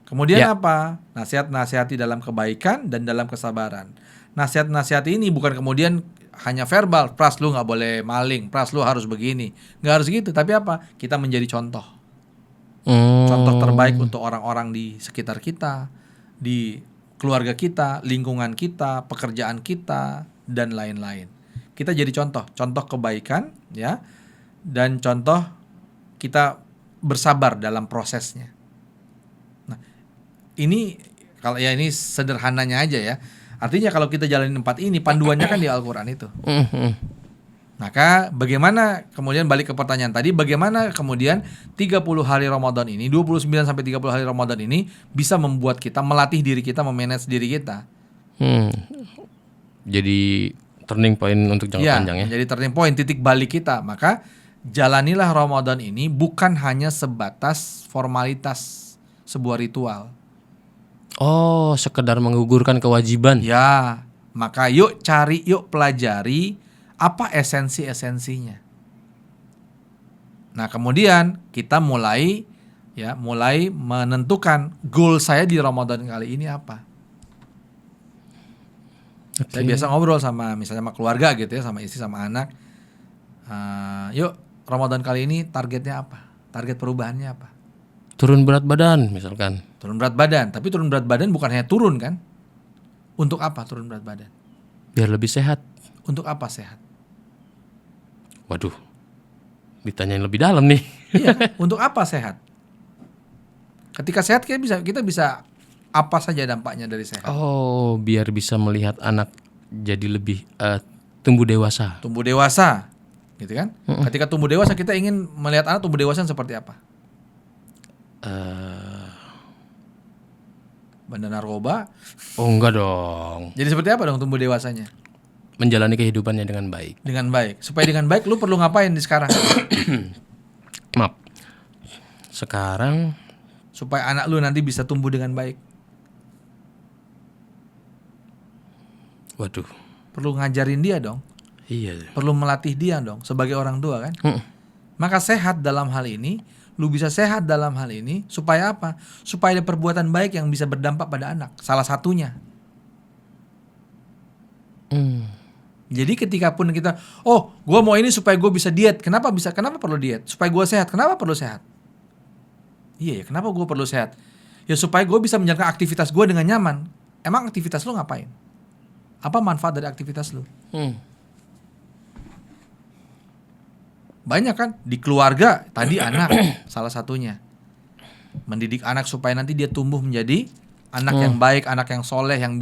Kemudian apa? Nasihat-nasihati dalam kebaikan dan dalam kesabaran. Nasihat-nasihati ini bukan kemudian hanya verbal, pras lu nggak boleh maling, pras lu harus begini, nggak harus gitu. Tapi apa? Kita menjadi contoh, contoh terbaik untuk orang-orang di sekitar kita, di keluarga kita, lingkungan kita, pekerjaan kita dan lain-lain. Kita jadi contoh kebaikan, ya, dan contoh kita bersabar dalam prosesnya. Ini kalau ya ini sederhananya aja ya. Artinya kalau kita jalanin 4 ini, panduannya kan di Al-Quran itu. Maka bagaimana kemudian balik ke pertanyaan tadi, bagaimana kemudian 30 hari Ramadan ini, 29 sampai 30 hari Ramadan ini bisa membuat kita melatih diri kita, memanage diri kita. Jadi turning point untuk jangka panjang ya. Jadi turning point, titik balik kita. Maka jalanilah Ramadan ini bukan hanya sebatas formalitas sebuah ritual. Oh, sekedar menggugurkan kewajiban. Ya, maka yuk pelajari apa esensinya. Nah, kemudian kita mulai menentukan goal saya di Ramadan kali ini apa. Saya biasa ngobrol misalnya sama keluarga gitu ya, sama istri, sama anak. Yuk, Ramadan kali ini targetnya apa? Target perubahannya apa? Turun berat badan misalkan. Turun berat badan, tapi turun berat badan bukan hanya turun kan? Untuk apa turun berat badan? Biar lebih sehat. Untuk apa sehat? Waduh, ditanyain lebih dalam nih. Iya, untuk apa sehat? Ketika sehat kita bisa apa saja dampaknya dari sehat? Oh, biar bisa melihat anak jadi lebih tumbuh dewasa. Tumbuh dewasa, gitu kan? Ketika tumbuh dewasa kita ingin melihat anak tumbuh dewasa seperti apa? Bandar narkoba? Oh enggak dong. Jadi seperti apa dong tumbuh dewasanya? Menjalani kehidupannya dengan baik. Dengan baik. Supaya dengan baik lu perlu ngapain di sekarang? Maaf. Sekarang supaya anak lu nanti bisa tumbuh dengan baik. Waduh. Perlu ngajarin dia dong. Iya. Perlu melatih dia dong sebagai orang tua kan? Maka sehat dalam hal ini, lu bisa sehat dalam hal ini supaya apa? Supaya ada perbuatan baik yang bisa berdampak pada anak. Salah satunya. Jadi ketika pun kita, gue mau ini supaya gue bisa diet. Kenapa perlu diet? Supaya gue sehat. Kenapa perlu sehat? Iya ya, kenapa gue perlu sehat? Ya supaya gue bisa menjalankan aktivitas gue dengan nyaman. Emang aktivitas lu ngapain? Apa manfaat dari aktivitas lu? Banyak kan di keluarga tadi anak salah satunya, mendidik anak supaya nanti dia tumbuh menjadi anak yang baik, anak yang soleh, yang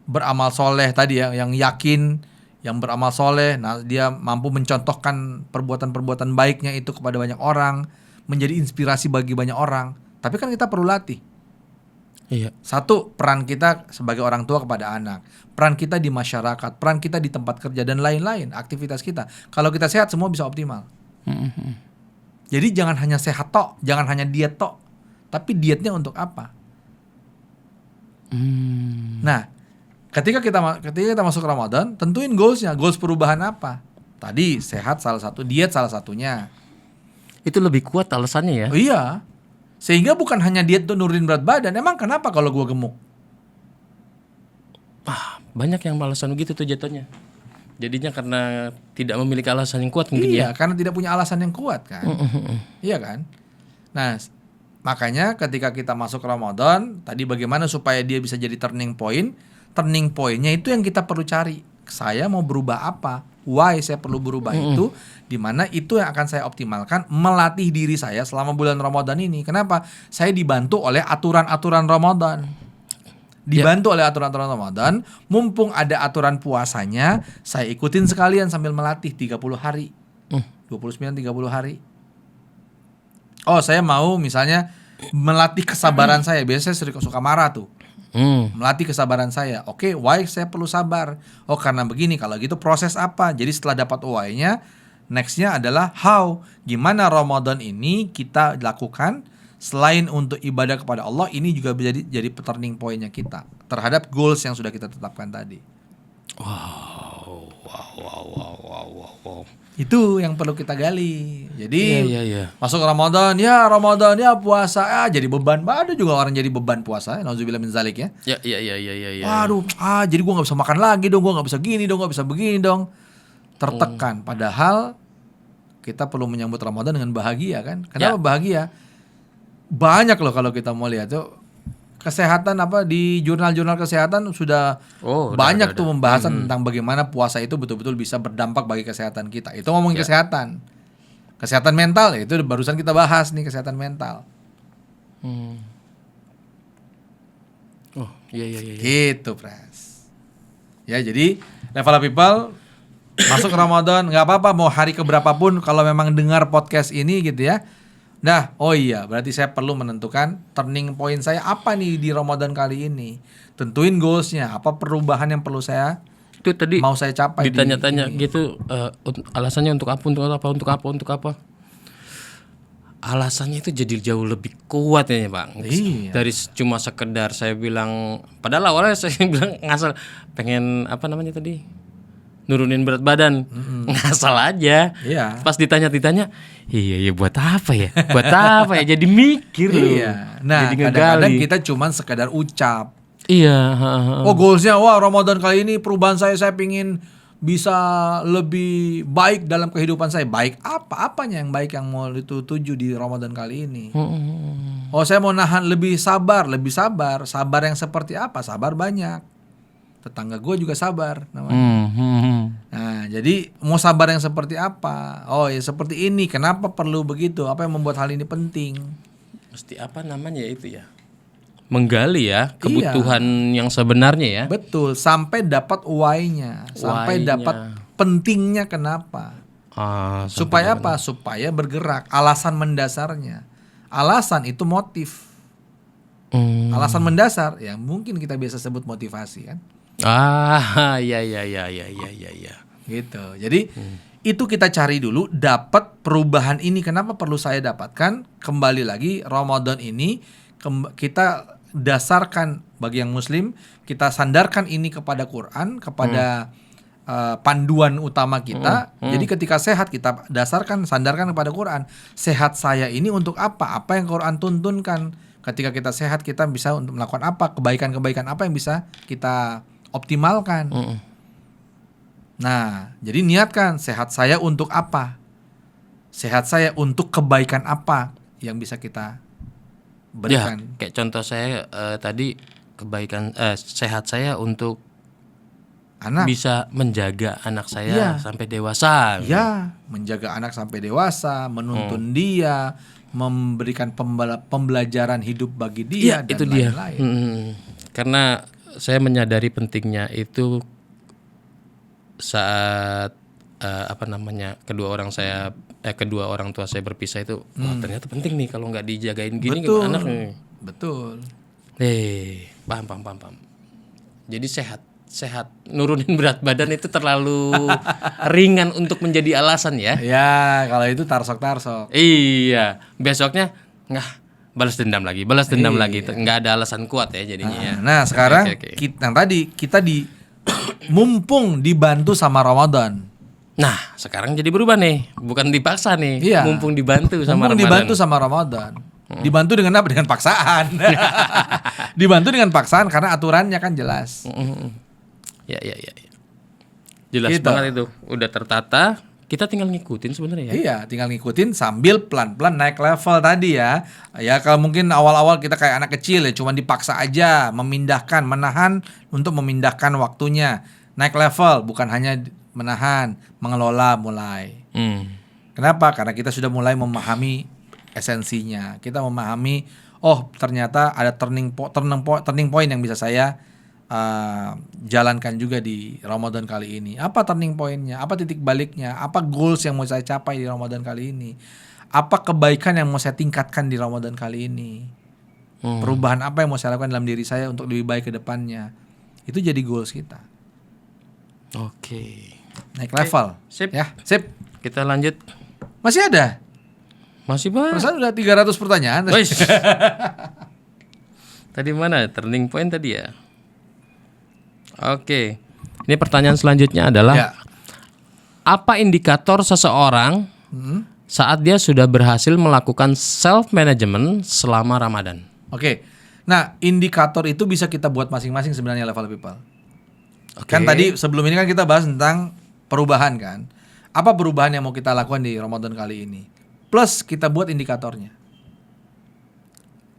beramal soleh tadi ya, yang yakin, yang beramal soleh. Nah dia mampu mencontohkan perbuatan-perbuatan baiknya itu kepada banyak orang, menjadi inspirasi bagi banyak orang. Tapi kan kita perlu latih. Iya. Satu, peran kita sebagai orang tua kepada anak, peran kita di masyarakat, peran kita di tempat kerja dan lain-lain, aktivitas kita. Kalau kita sehat semua bisa optimal. Jadi jangan hanya sehat tok, jangan hanya diet tok, tapi dietnya untuk apa? Nah, ketika kita masuk Ramadan, tentuin goalsnya, goals perubahan apa? Tadi sehat salah satu, diet salah satunya. Itu lebih kuat alasannya ya? Oh, iya. Sehingga bukan hanya diet untuk nurunin berat badan. Emang kenapa kalau gue gemuk? Banyak yang alasan begitu tuh jatuhnya. Jadinya karena tidak memiliki alasan yang kuat mungkin Iya, karena tidak punya alasan yang kuat kan. Iya kan? Nah, makanya ketika kita masuk Ramadan, tadi bagaimana supaya dia bisa jadi turning point? Turning point-nya itu yang kita perlu cari. Saya mau berubah apa? Why saya perlu berubah itu? Dimana itu yang akan saya optimalkan melatih diri saya selama bulan Ramadan ini. Kenapa? Saya dibantu oleh aturan-aturan Ramadan. Dibantu oleh aturan-aturan Ramadan, mumpung ada aturan puasanya, saya ikutin sekalian sambil melatih 30 hari. 29 30 hari. Oh, saya mau misalnya melatih kesabaran saya. Biasanya saya suka marah tuh. Melatih kesabaran saya. Oke, why saya perlu sabar? Oh, karena begini. Kalau gitu proses apa? Jadi setelah dapat why-nya, next-nya adalah how. Gimana Ramadan ini kita lakukan selain untuk ibadah kepada Allah, ini juga bisa jadi turning point-nya kita terhadap goals yang sudah kita tetapkan tadi. Wow. Itu yang perlu kita gali. Jadi Iya. masuk Ramadan ya puasa jadi beban. Ada juga orang jadi beban puasa. Nauzubillah min zalik ya. Iya. Waduh, jadi gua nggak bisa makan lagi dong, gua nggak bisa gini dong, nggak bisa begini dong. Tertekan. Padahal kita perlu menyambut Ramadan dengan bahagia kan? Kenapa bahagia? Banyak loh kalau kita mau lihat tuh kesehatan di jurnal-jurnal kesehatan sudah banyak tuh pembahasan tentang bagaimana puasa itu betul-betul bisa berdampak bagi kesehatan kita. Itu ngomongin kesehatan mental ya, itu barusan kita bahas nih kesehatan mental. Iya. Gitu, Pres. Ya, jadi level up people masuk Ramadan nggak apa-apa mau hari keberapapun kalau memang dengar podcast ini gitu ya. Nah, berarti saya perlu menentukan turning point saya apa nih di Ramadan kali ini. Tentuin goalsnya, apa perubahan yang perlu saya itu tadi mau saya capai. Ditanya-tanya gitu, alasannya untuk apa? Alasannya itu jadi jauh lebih kuat ya Bang. Iya. Dari cuma sekedar saya bilang, padahal awalnya saya bilang ngasal pengen nurunin berat badan, ngasal aja. Iya. Pas ditanya, iya buat apa ya? Jadi mikir loh. Iya. Nah, jadi kadang-kadang ngegali. kita cuman sekedar ucap. Iya. Goalsnya, Ramadan kali ini perubahan saya pingin bisa lebih baik dalam kehidupan saya. Baik apanya yang baik yang mau dituju di Ramadan kali ini? Saya mau nahan lebih sabar. Sabar yang seperti apa? Sabar banyak. Tetangga gue juga sabar namanya. Nah, jadi mau sabar yang seperti apa? Seperti ini. Kenapa perlu begitu? Apa yang membuat hal ini penting? Mesti itu ya? Menggali ya kebutuhan yang sebenarnya ya. Betul, sampai dapat why-nya, sampai dapat pentingnya kenapa. Supaya apa? Supaya bergerak. Alasan mendasarnya. Alasan itu motif. Alasan mendasar yang mungkin kita biasa sebut motivasi kan. Iya. Gitu. Jadi itu kita cari dulu dapat perubahan ini. Kenapa perlu saya dapatkan? Kembali lagi Ramadan ini kita dasarkan bagi yang muslim, kita sandarkan ini kepada Quran, kepada panduan utama kita. Jadi ketika sehat kita sandarkan kepada Quran. Sehat saya ini untuk apa? Apa yang Quran tuntunkan? Ketika kita sehat kita bisa untuk melakukan apa? Kebaikan-kebaikan apa yang bisa kita optimalkan. Nah, jadi niatkan sehat saya untuk apa? Sehat saya untuk kebaikan apa yang bisa kita berikan? Ya, kayak contoh saya tadi kebaikan sehat saya untuk anak, bisa menjaga anak saya sampai dewasa. Ya, menjaga anak sampai dewasa, menuntun dia, memberikan pembelajaran hidup bagi dia dan itu lain-lain. Karena saya menyadari pentingnya itu saat kedua orang tua saya berpisah itu. Ternyata penting nih kalau nggak dijagain gini anak nih. Betul. Paham. Jadi sehat nurunin berat badan itu terlalu ringan untuk menjadi alasan ya. Ya, kalau itu tarsok. Iya, besoknya balas dendam lagi, nggak ada alasan kuat ya jadinya. Ya. Nah, sekarang kita mumpung dibantu sama Ramadan. Nah, sekarang jadi berubah nih, bukan dipaksa nih. Iya. Mumpung dibantu sama Ramadan. Dibantu sama Ramadan. Dibantu dengan apa? Dengan paksaan. Dibantu dengan paksaan karena aturannya kan jelas. Ya. Jelas Gitu. banget itu. Udah tertata, kita tinggal ngikutin sebenarnya ya. Iya, tinggal ngikutin sambil pelan-pelan naik level tadi ya. Ya kalau mungkin awal-awal kita kayak anak kecil ya, cuma dipaksa aja memindahkan, menahan untuk memindahkan waktunya. Naik level bukan hanya menahan, mengelola mulai. Kenapa? Karena kita sudah mulai memahami esensinya. Kita memahami, oh ternyata ada turning point yang bisa saya jalankan juga di Ramadan kali ini. Apa turning pointnya? Apa titik baliknya? Apa goals yang mau saya capai di Ramadan kali ini? Apa kebaikan yang mau saya tingkatkan di Ramadan kali ini? Perubahan apa yang mau saya lakukan dalam diri saya untuk lebih baik ke depannya? Itu jadi goals kita. Oke. Naik level. Sip. Ya, sip. Kita lanjut. Masih ada? Masih banyak. Perasaan udah 300 pertanyaan. Wes. Tadi mana turning point tadi ya? Oke. Ini pertanyaan selanjutnya adalah Ya. apa indikator seseorang saat dia sudah berhasil melakukan self management selama Ramadan? Oke. Nah, indikator itu bisa kita buat masing-masing sebenarnya level people. Oke. Kan tadi sebelum ini kan kita bahas tentang perubahan kan. Apa perubahan yang mau kita lakukan di Ramadan kali ini? Plus kita buat indikatornya.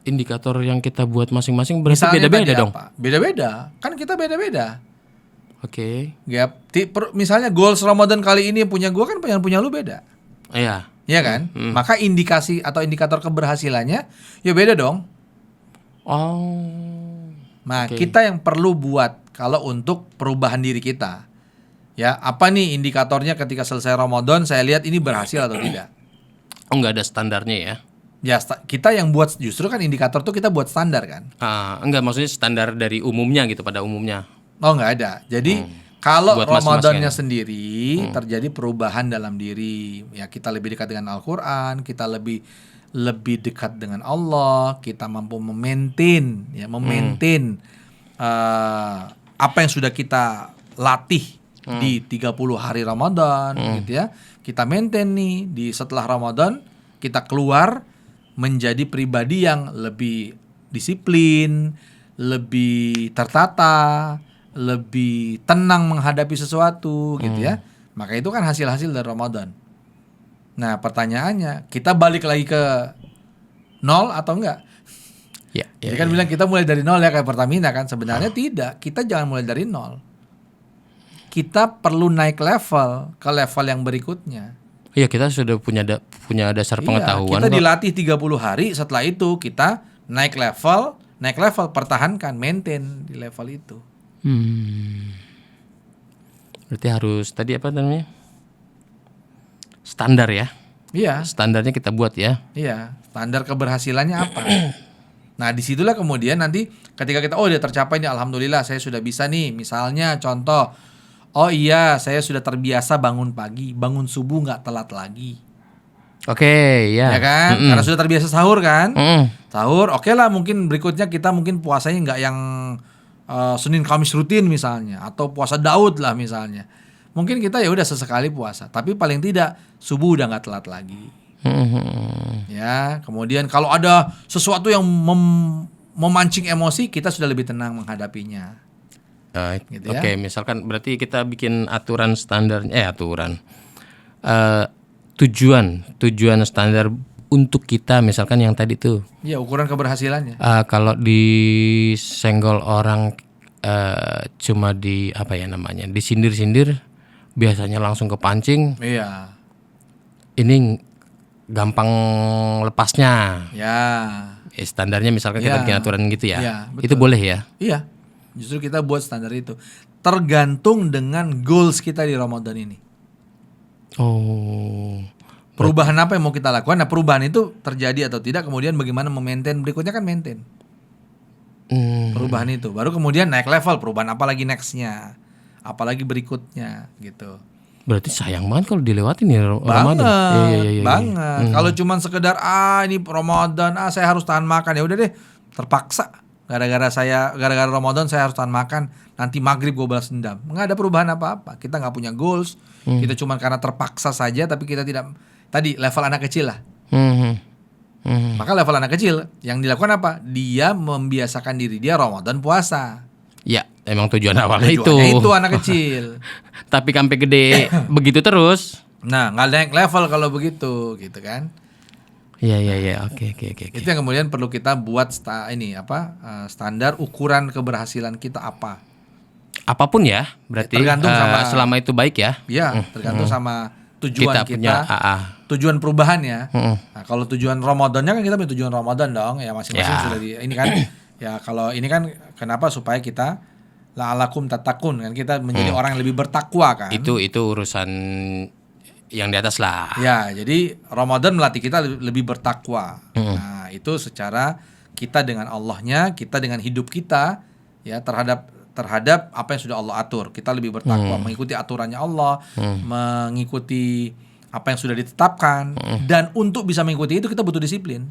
Indikator yang kita buat masing-masing berarti Misalnya beda-beda tadi dong. apa? Beda-beda. Kan kita beda-beda. Oke. Gap. Misalnya goals Ramadan kali ini punya gua kan yang punya lu beda. Iya. Iya kan? Maka indikasi atau indikator keberhasilannya ya beda dong. Oh. Nah, Oke. kita yang perlu buat kalau untuk perubahan diri kita. Ya, apa nih indikatornya ketika selesai Ramadan saya lihat ini berhasil atau tidak? Oh, nggak ada standarnya ya? Ya, kita yang buat justru kan indikator tuh kita buat standar kan. Enggak, maksudnya standar dari umumnya gitu, pada umumnya. Oh, nggak ada. Jadi kalau Buat masing-masing Ramadannya ya. sendiri terjadi perubahan dalam diri, ya kita lebih dekat dengan Al-Qur'an, kita lebih dekat dengan Allah, kita mampu memaintain apa yang sudah kita latih di 30 hari Ramadan gitu ya. Kita maintain nih di setelah Ramadan kita keluar menjadi pribadi yang lebih disiplin, lebih tertata, lebih tenang menghadapi sesuatu gitu ya. Maka itu kan hasil-hasil dari Ramadan. Nah, pertanyaannya, kita balik lagi ke nol atau enggak? Ya, Jadi kan bilang kita mulai dari nol ya kayak Pertamina kan. Sebenarnya tidak, kita jangan mulai dari nol. Kita perlu naik level ke level yang berikutnya. Iya, kita sudah punya dasar pengetahuan. Kita kok. dilatih 30 hari, setelah itu kita naik level, pertahankan, maintain di level itu. Berarti harus tadi apa namanya? Standar ya. Iya, Standarnya kita buat ya. iya. Standar keberhasilannya apa? Nah, disitulah kemudian nanti ketika kita, oh dia tercapai nih, alhamdulillah saya sudah bisa nih. Misalnya contoh, oh iya saya sudah terbiasa bangun pagi, bangun subuh nggak telat lagi. Oke, ya. Ya kan? Karena sudah terbiasa sahur kan? Mm-mm. Sahur, oke lah mungkin berikutnya kita mungkin puasanya nggak yang Senin Kamis rutin misalnya, atau puasa Daud lah misalnya. Mungkin kita ya udah sesekali puasa, tapi paling tidak subuh udah nggak telat lagi. Ya, kemudian kalau ada sesuatu yang memancing emosi, kita sudah lebih tenang menghadapinya. Gitu ya. Oke, misalkan berarti kita bikin aturan standarnya, tujuan standar untuk kita, misalkan yang tadi tuh. Ya, ukuran keberhasilannya. Kalau disenggol orang cuma di apa ya namanya, disindir-sindir, biasanya langsung kepancing. Iya. Ini gampang lepasnya. Ya. Standarnya misalkan kita Ya. bikin aturan gitu ya. Ya, Itu betul. boleh ya. Iya. Justru kita buat standar itu tergantung dengan goals kita di Ramadan ini. Oh. Perubahan apa yang mau kita lakukan? Nah, perubahan itu terjadi atau tidak, kemudian bagaimana memaintain, berikutnya kan maintain perubahan itu. Baru kemudian naik level, perubahan apa lagi nextnya, apalagi berikutnya gitu. Berarti sayang banget kalau dilewatin ya Banget, Ramadan. Iya. banget. Kalau cuman sekedar ini Ramadan, saya harus tahan makan, ya udah deh, terpaksa. Gara-gara Ramadan saya harus tahan makan, nanti maghrib gue balas dendam. Nggak ada perubahan apa-apa. Kita nggak punya goals. Kita cuman karena terpaksa saja, tapi kita tidak, tadi level anak kecil lah. Maka level anak kecil yang dilakukan apa? Dia membiasakan diri dia Ramadan puasa. Ya, emang tujuan awalnya Tujuannya itu anak kecil. Tapi sampai gede begitu terus. Nah, nggak naik level kalau begitu, gitu kan? Iya. Oke. Itu yang kemudian perlu kita buat standar ukuran keberhasilan kita apa? Apapun ya, berarti Tergantung selama itu baik ya. Ya, tergantung sama tujuan kita punya tujuan perubahan ya. Nah, kalau tujuan Ramadannya kan kita punya tujuan Ramadan dong, ya masing-masing sudah ini kan. Ya kalau ini kan kenapa supaya kita la'alakum tattaqun kan, kita menjadi orang yang lebih bertakwa kan. Itu urusan yang di atas lah. Ya, jadi Ramadan melatih kita lebih bertakwa. Nah, itu secara kita dengan Allahnya, kita dengan hidup kita ya terhadap apa yang sudah Allah atur. Kita lebih bertakwa, mengikuti aturannya Allah, mengikuti apa yang sudah ditetapkan. Dan untuk bisa mengikuti itu kita butuh disiplin.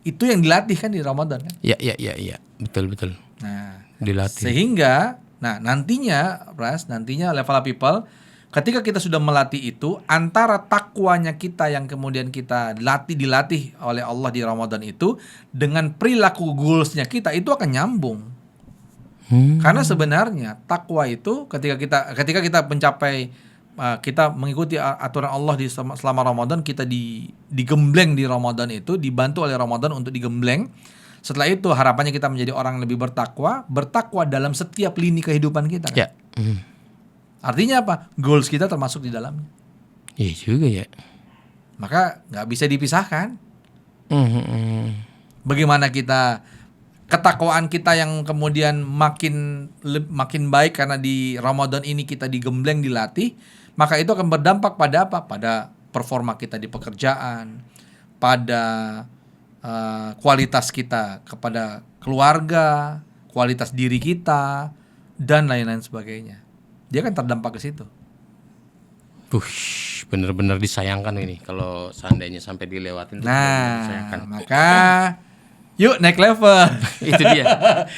Itu yang dilatih kan di Ramadan kan? Iya. Betul. Nah, dilatih. Sehingga nantinya level up people, ketika kita sudah melatih itu, antara takwanya kita yang kemudian kita dilatih oleh Allah di Ramadan itu dengan perilaku goalsnya kita itu akan nyambung. Karena sebenarnya takwa itu ketika kita mencapai kita mengikuti aturan Allah selama Ramadan, kita digembleng di Ramadan itu, dibantu oleh Ramadan untuk digembleng. Setelah itu harapannya kita menjadi orang lebih bertakwa dalam setiap lini kehidupan kita. Kan? Ya. Artinya apa? Goals kita termasuk di dalamnya. Iya juga ya. Maka nggak bisa dipisahkan. Bagaimana ketakwaan kita yang kemudian makin baik karena di Ramadan ini kita digembleng, dilatih, maka itu akan berdampak pada apa? Pada performa kita di pekerjaan, pada kualitas kita kepada keluarga, kualitas diri kita, dan lain-lain sebagainya. Dia kan terdampak ke situ. Bener-bener disayangkan ini kalau seandainya sampai dilewatin. Nah, maka yuk naik level. Itu dia.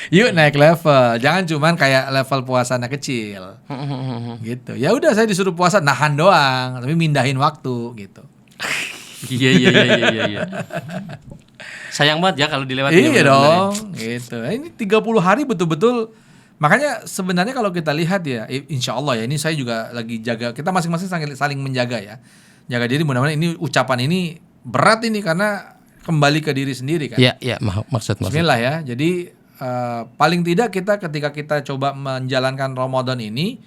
Yuk naik level. Jangan cuman kayak level puasa anak kecil. Gitu. Ya udah, saya disuruh puasa nahan doang, tapi mindahin waktu gitu. Iya. Sayang banget ya kalau dilewatin. Iya dong, gitu. Ini 30 hari betul-betul. Makanya sebenarnya kalau kita lihat ya, insya Allah ya, ini saya juga lagi jaga, kita masing-masing saling menjaga ya, jaga diri. Mudah-mudahan ini ucapan ini berat ini karena kembali ke diri sendiri kan. Iya, maksud. Bismillah ya. Jadi paling tidak ketika kita coba menjalankan Ramadan ini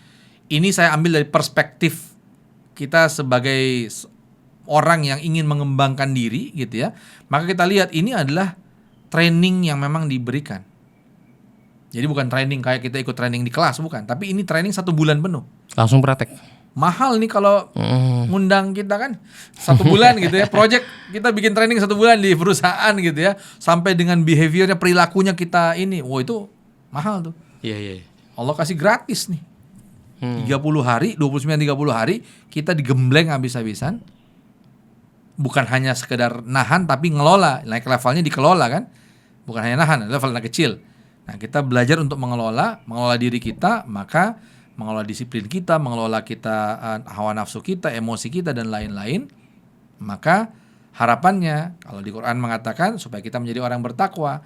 saya ambil dari perspektif kita sebagai orang yang ingin mengembangkan diri gitu ya. Maka kita lihat ini adalah training yang memang diberikan. Jadi bukan training kayak kita ikut training di kelas, bukan. Tapi ini training 1 bulan penuh. Langsung praktek. Mahal nih kalau ngundang kita kan 1 bulan gitu ya. Project kita bikin training 1 bulan di perusahaan gitu ya. Sampai dengan behaviornya, perilakunya kita ini. Wah, itu mahal tuh. Iya. Allah kasih gratis nih. 30 hari, 29-30 hari kita digembleng habis-habisan. Bukan hanya sekedar nahan tapi ngelola. Naik levelnya dikelola kan. Bukan hanya nahan, level anak kecil. Nah, kita belajar untuk mengelola diri kita, maka mengelola disiplin kita, mengelola hawa nafsu kita, emosi kita dan lain-lain. Maka harapannya kalau di Quran mengatakan supaya kita menjadi orang bertakwa,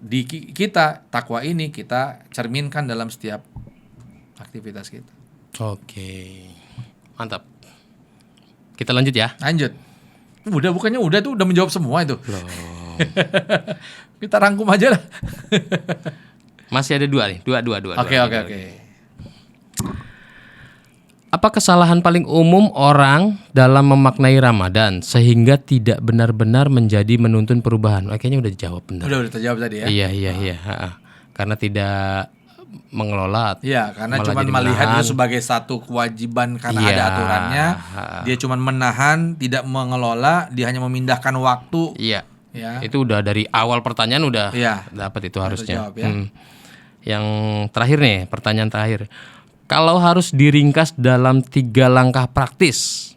di kita takwa ini kita cerminkan dalam setiap aktivitas kita. Oke. Mantap. Kita lanjut ya. Lanjut. Bukannya udah tuh udah menjawab semua itu. Kita rangkum aja lah. Masih ada 2 nih. Dua. Oke. Apa kesalahan paling umum orang dalam memaknai Ramadan sehingga tidak benar-benar menjadi menuntun perubahan? Kayaknya udah dijawab benar. Udah terjawab tadi ya. Iya. Karena tidak mengelola. Iya, karena cuma melihat itu sebagai satu kewajiban karena ada aturannya. Dia cuma menahan, tidak mengelola, dia hanya memindahkan waktu. Iya. Ya. Itu udah dari awal pertanyaan udah dapat itu harusnya. Jawab, ya. Yang terakhir nih, pertanyaan terakhir. Kalau harus diringkas dalam 3 langkah praktis,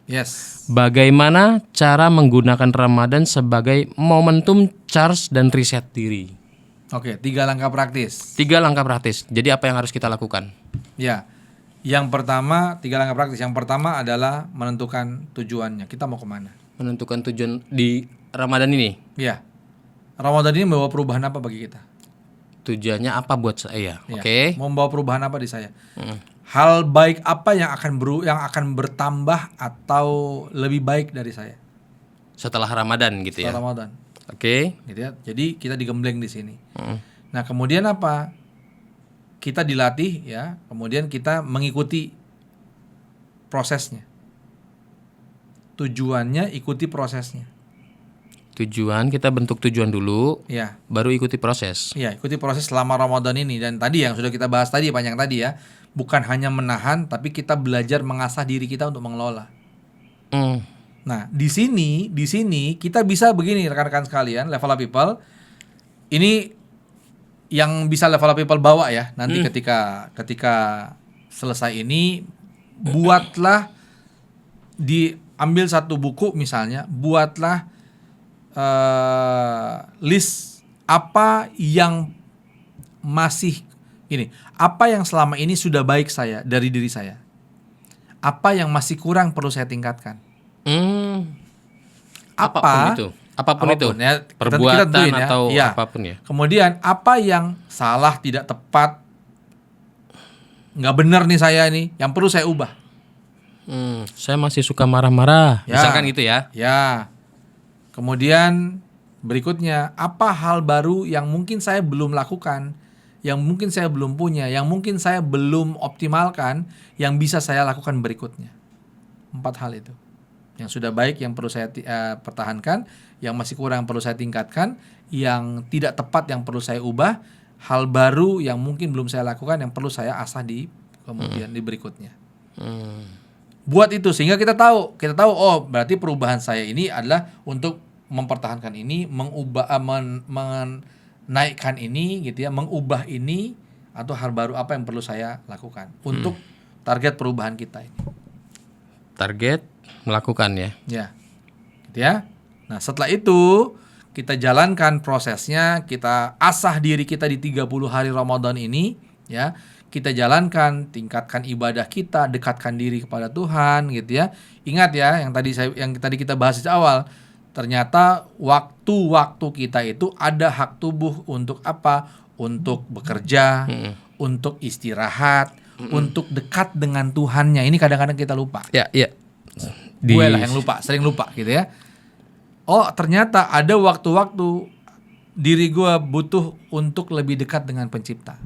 bagaimana cara menggunakan Ramadan sebagai momentum charge dan reset diri? Oke, 3 langkah praktis. 3 langkah praktis. Jadi apa yang harus kita lakukan? Ya, yang pertama 3 langkah praktis. Yang pertama adalah menentukan tujuannya. Kita mau kemana? Menentukan tujuan di Ramadan ini. Iya. Ramadan ini membawa perubahan apa bagi kita? Tujuannya apa buat saya? Iya. Oke. Membawa perubahan apa di saya? Hal baik apa yang akan bertambah atau lebih baik dari saya Setelah Ramadan gitu ya. setelah Ramadan? Oke. Gitu ya. Jadi kita digembleng di sini. Nah, kemudian apa? Kita dilatih ya, kemudian kita mengikuti prosesnya. Tujuannya ikuti prosesnya. Tujuan kita bentuk tujuan dulu, Ya. baru ikuti proses. Ya, ikuti proses selama Ramadan ini. Dan tadi yang sudah kita bahas tadi panjang tadi ya, bukan hanya menahan tapi kita belajar mengasah diri kita untuk mengelola. Nah, di sini kita bisa begini rekan-rekan sekalian, level up people. Ini yang bisa level up people bawa ya. Nanti ketika selesai ini buatlah diambil satu buku misalnya, buatlah list apa yang masih ini, apa yang selama ini sudah baik saya dari diri saya, apa yang masih kurang perlu saya tingkatkan. Apapun itu ya, perbuatan kita tentuin, atau ya. apapun ya. Kemudian apa yang salah, tidak tepat, nggak benar nih saya ini, yang perlu saya ubah. Saya masih suka marah-marah, Ya. misalkan gitu ya. Ya. Kemudian berikutnya, apa hal baru yang mungkin saya belum lakukan, yang mungkin saya belum punya, yang mungkin saya belum optimalkan, yang bisa saya lakukan berikutnya. 4 hal itu. Yang sudah baik yang perlu saya pertahankan, yang masih kurang perlu saya tingkatkan, yang tidak tepat yang perlu saya ubah, hal baru yang mungkin belum saya lakukan yang perlu saya asah di kemudian di berikutnya. Buat itu sehingga kita tahu oh berarti perubahan saya ini adalah untuk mempertahankan ini, menaikkan ini gitu ya, mengubah ini, atau hal baru apa yang perlu saya lakukan untuk target perubahan kita ini. Target melakukan ya. Ya. Gitu ya. Nah, setelah itu kita jalankan prosesnya, kita asah diri kita di 30 hari Ramadan ini ya. Kita jalankan, tingkatkan ibadah kita, dekatkan diri kepada Tuhan gitu ya. Ingat ya yang tadi kita bahas di awal, ternyata waktu-waktu kita itu ada hak tubuh untuk apa? Untuk bekerja, untuk istirahat, untuk dekat dengan Tuhannya. Ini kadang-kadang kita lupa. Ya. Gue lah yang lupa, sering lupa gitu ya. Oh, ternyata ada waktu-waktu diri gue butuh untuk lebih dekat dengan Pencipta.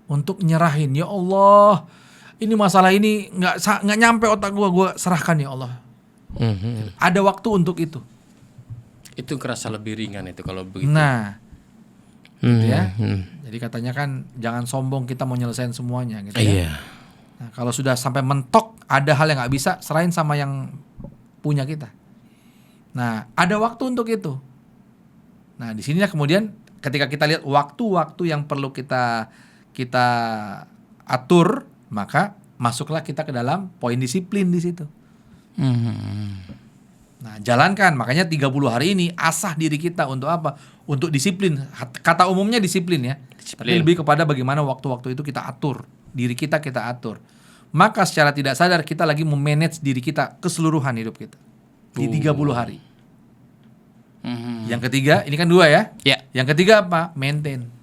Untuk nyerahin, ya Allah, ini masalah ini nggak nyampe otak gue serahkan ya Allah. Ada waktu untuk itu. Itu kerasa lebih ringan itu kalau begitu. Nah, gitu ya. Jadi katanya kan jangan sombong kita mau nyelesain semuanya gitu ya. Iya. Nah, kalau sudah sampai mentok ada hal yang nggak bisa, serahin sama yang punya kita. Nah, ada waktu untuk itu. Nah, di sinilah kemudian ketika kita lihat waktu-waktu yang perlu kita atur, maka masuklah kita ke dalam poin disiplin di situ. Nah, jalankan, makanya 30 hari ini asah diri kita untuk apa? Untuk disiplin. Kata umumnya disiplin ya. Tapi lebih kepada bagaimana waktu-waktu itu kita atur, diri kita atur. Maka secara tidak sadar kita lagi memanage diri kita keseluruhan hidup kita di 30 hari. Yang ketiga, ini kan 2 ya. Ya. Yang ketiga apa? Maintain.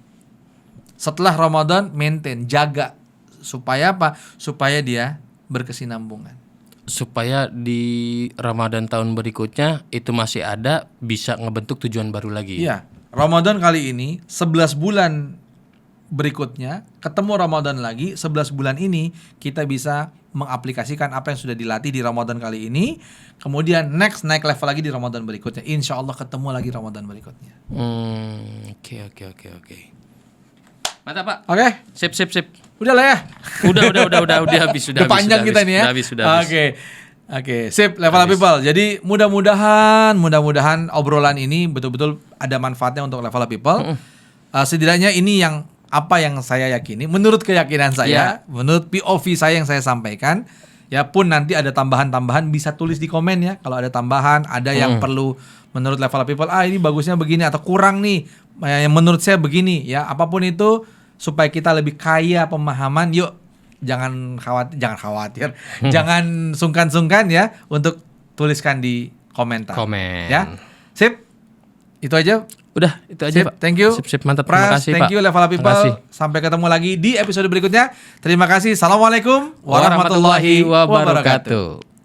Setelah Ramadan, maintain, jaga. Supaya apa? Supaya dia berkesinambungan. Supaya di Ramadan tahun berikutnya itu masih ada, bisa ngebentuk tujuan baru lagi. Iya. Ramadan kali ini 11 bulan berikutnya ketemu Ramadan lagi, 11 bulan ini kita bisa mengaplikasikan apa yang sudah dilatih di Ramadan kali ini. Kemudian naik level lagi di Ramadan berikutnya. Insya Allah ketemu lagi Ramadan berikutnya. Oke. Mantap Pak. Oke. Sip. Udah lah ya. Udah habis. Udah panjang kita nih ya. Sudah habis. Oke, sip level up people. Jadi mudah-mudahan obrolan ini betul-betul ada manfaatnya untuk level up people. Setidaknya ini yang apa yang saya yakini, menurut keyakinan saya, menurut POV saya yang saya sampaikan. Ya pun nanti ada tambahan-tambahan bisa tulis di komen ya. Kalau ada tambahan, ada yang perlu menurut level up people, ini bagusnya begini atau kurang nih, yang menurut saya begini ya. Apapun itu supaya kita lebih kaya pemahaman, yuk jangan khawatir, jangan sungkan-sungkan ya untuk tuliskan di komentar. Komen. Ya. Sip. Itu aja. Udah, itu aja, Sip, Pak. thank you. Sip, mantap. Pras, Terima kasih, thank Pak. you Level Up Terima kasih. People. Sampai ketemu lagi di episode berikutnya. Terima kasih. Assalamualaikum warahmatullahi wabarakatuh.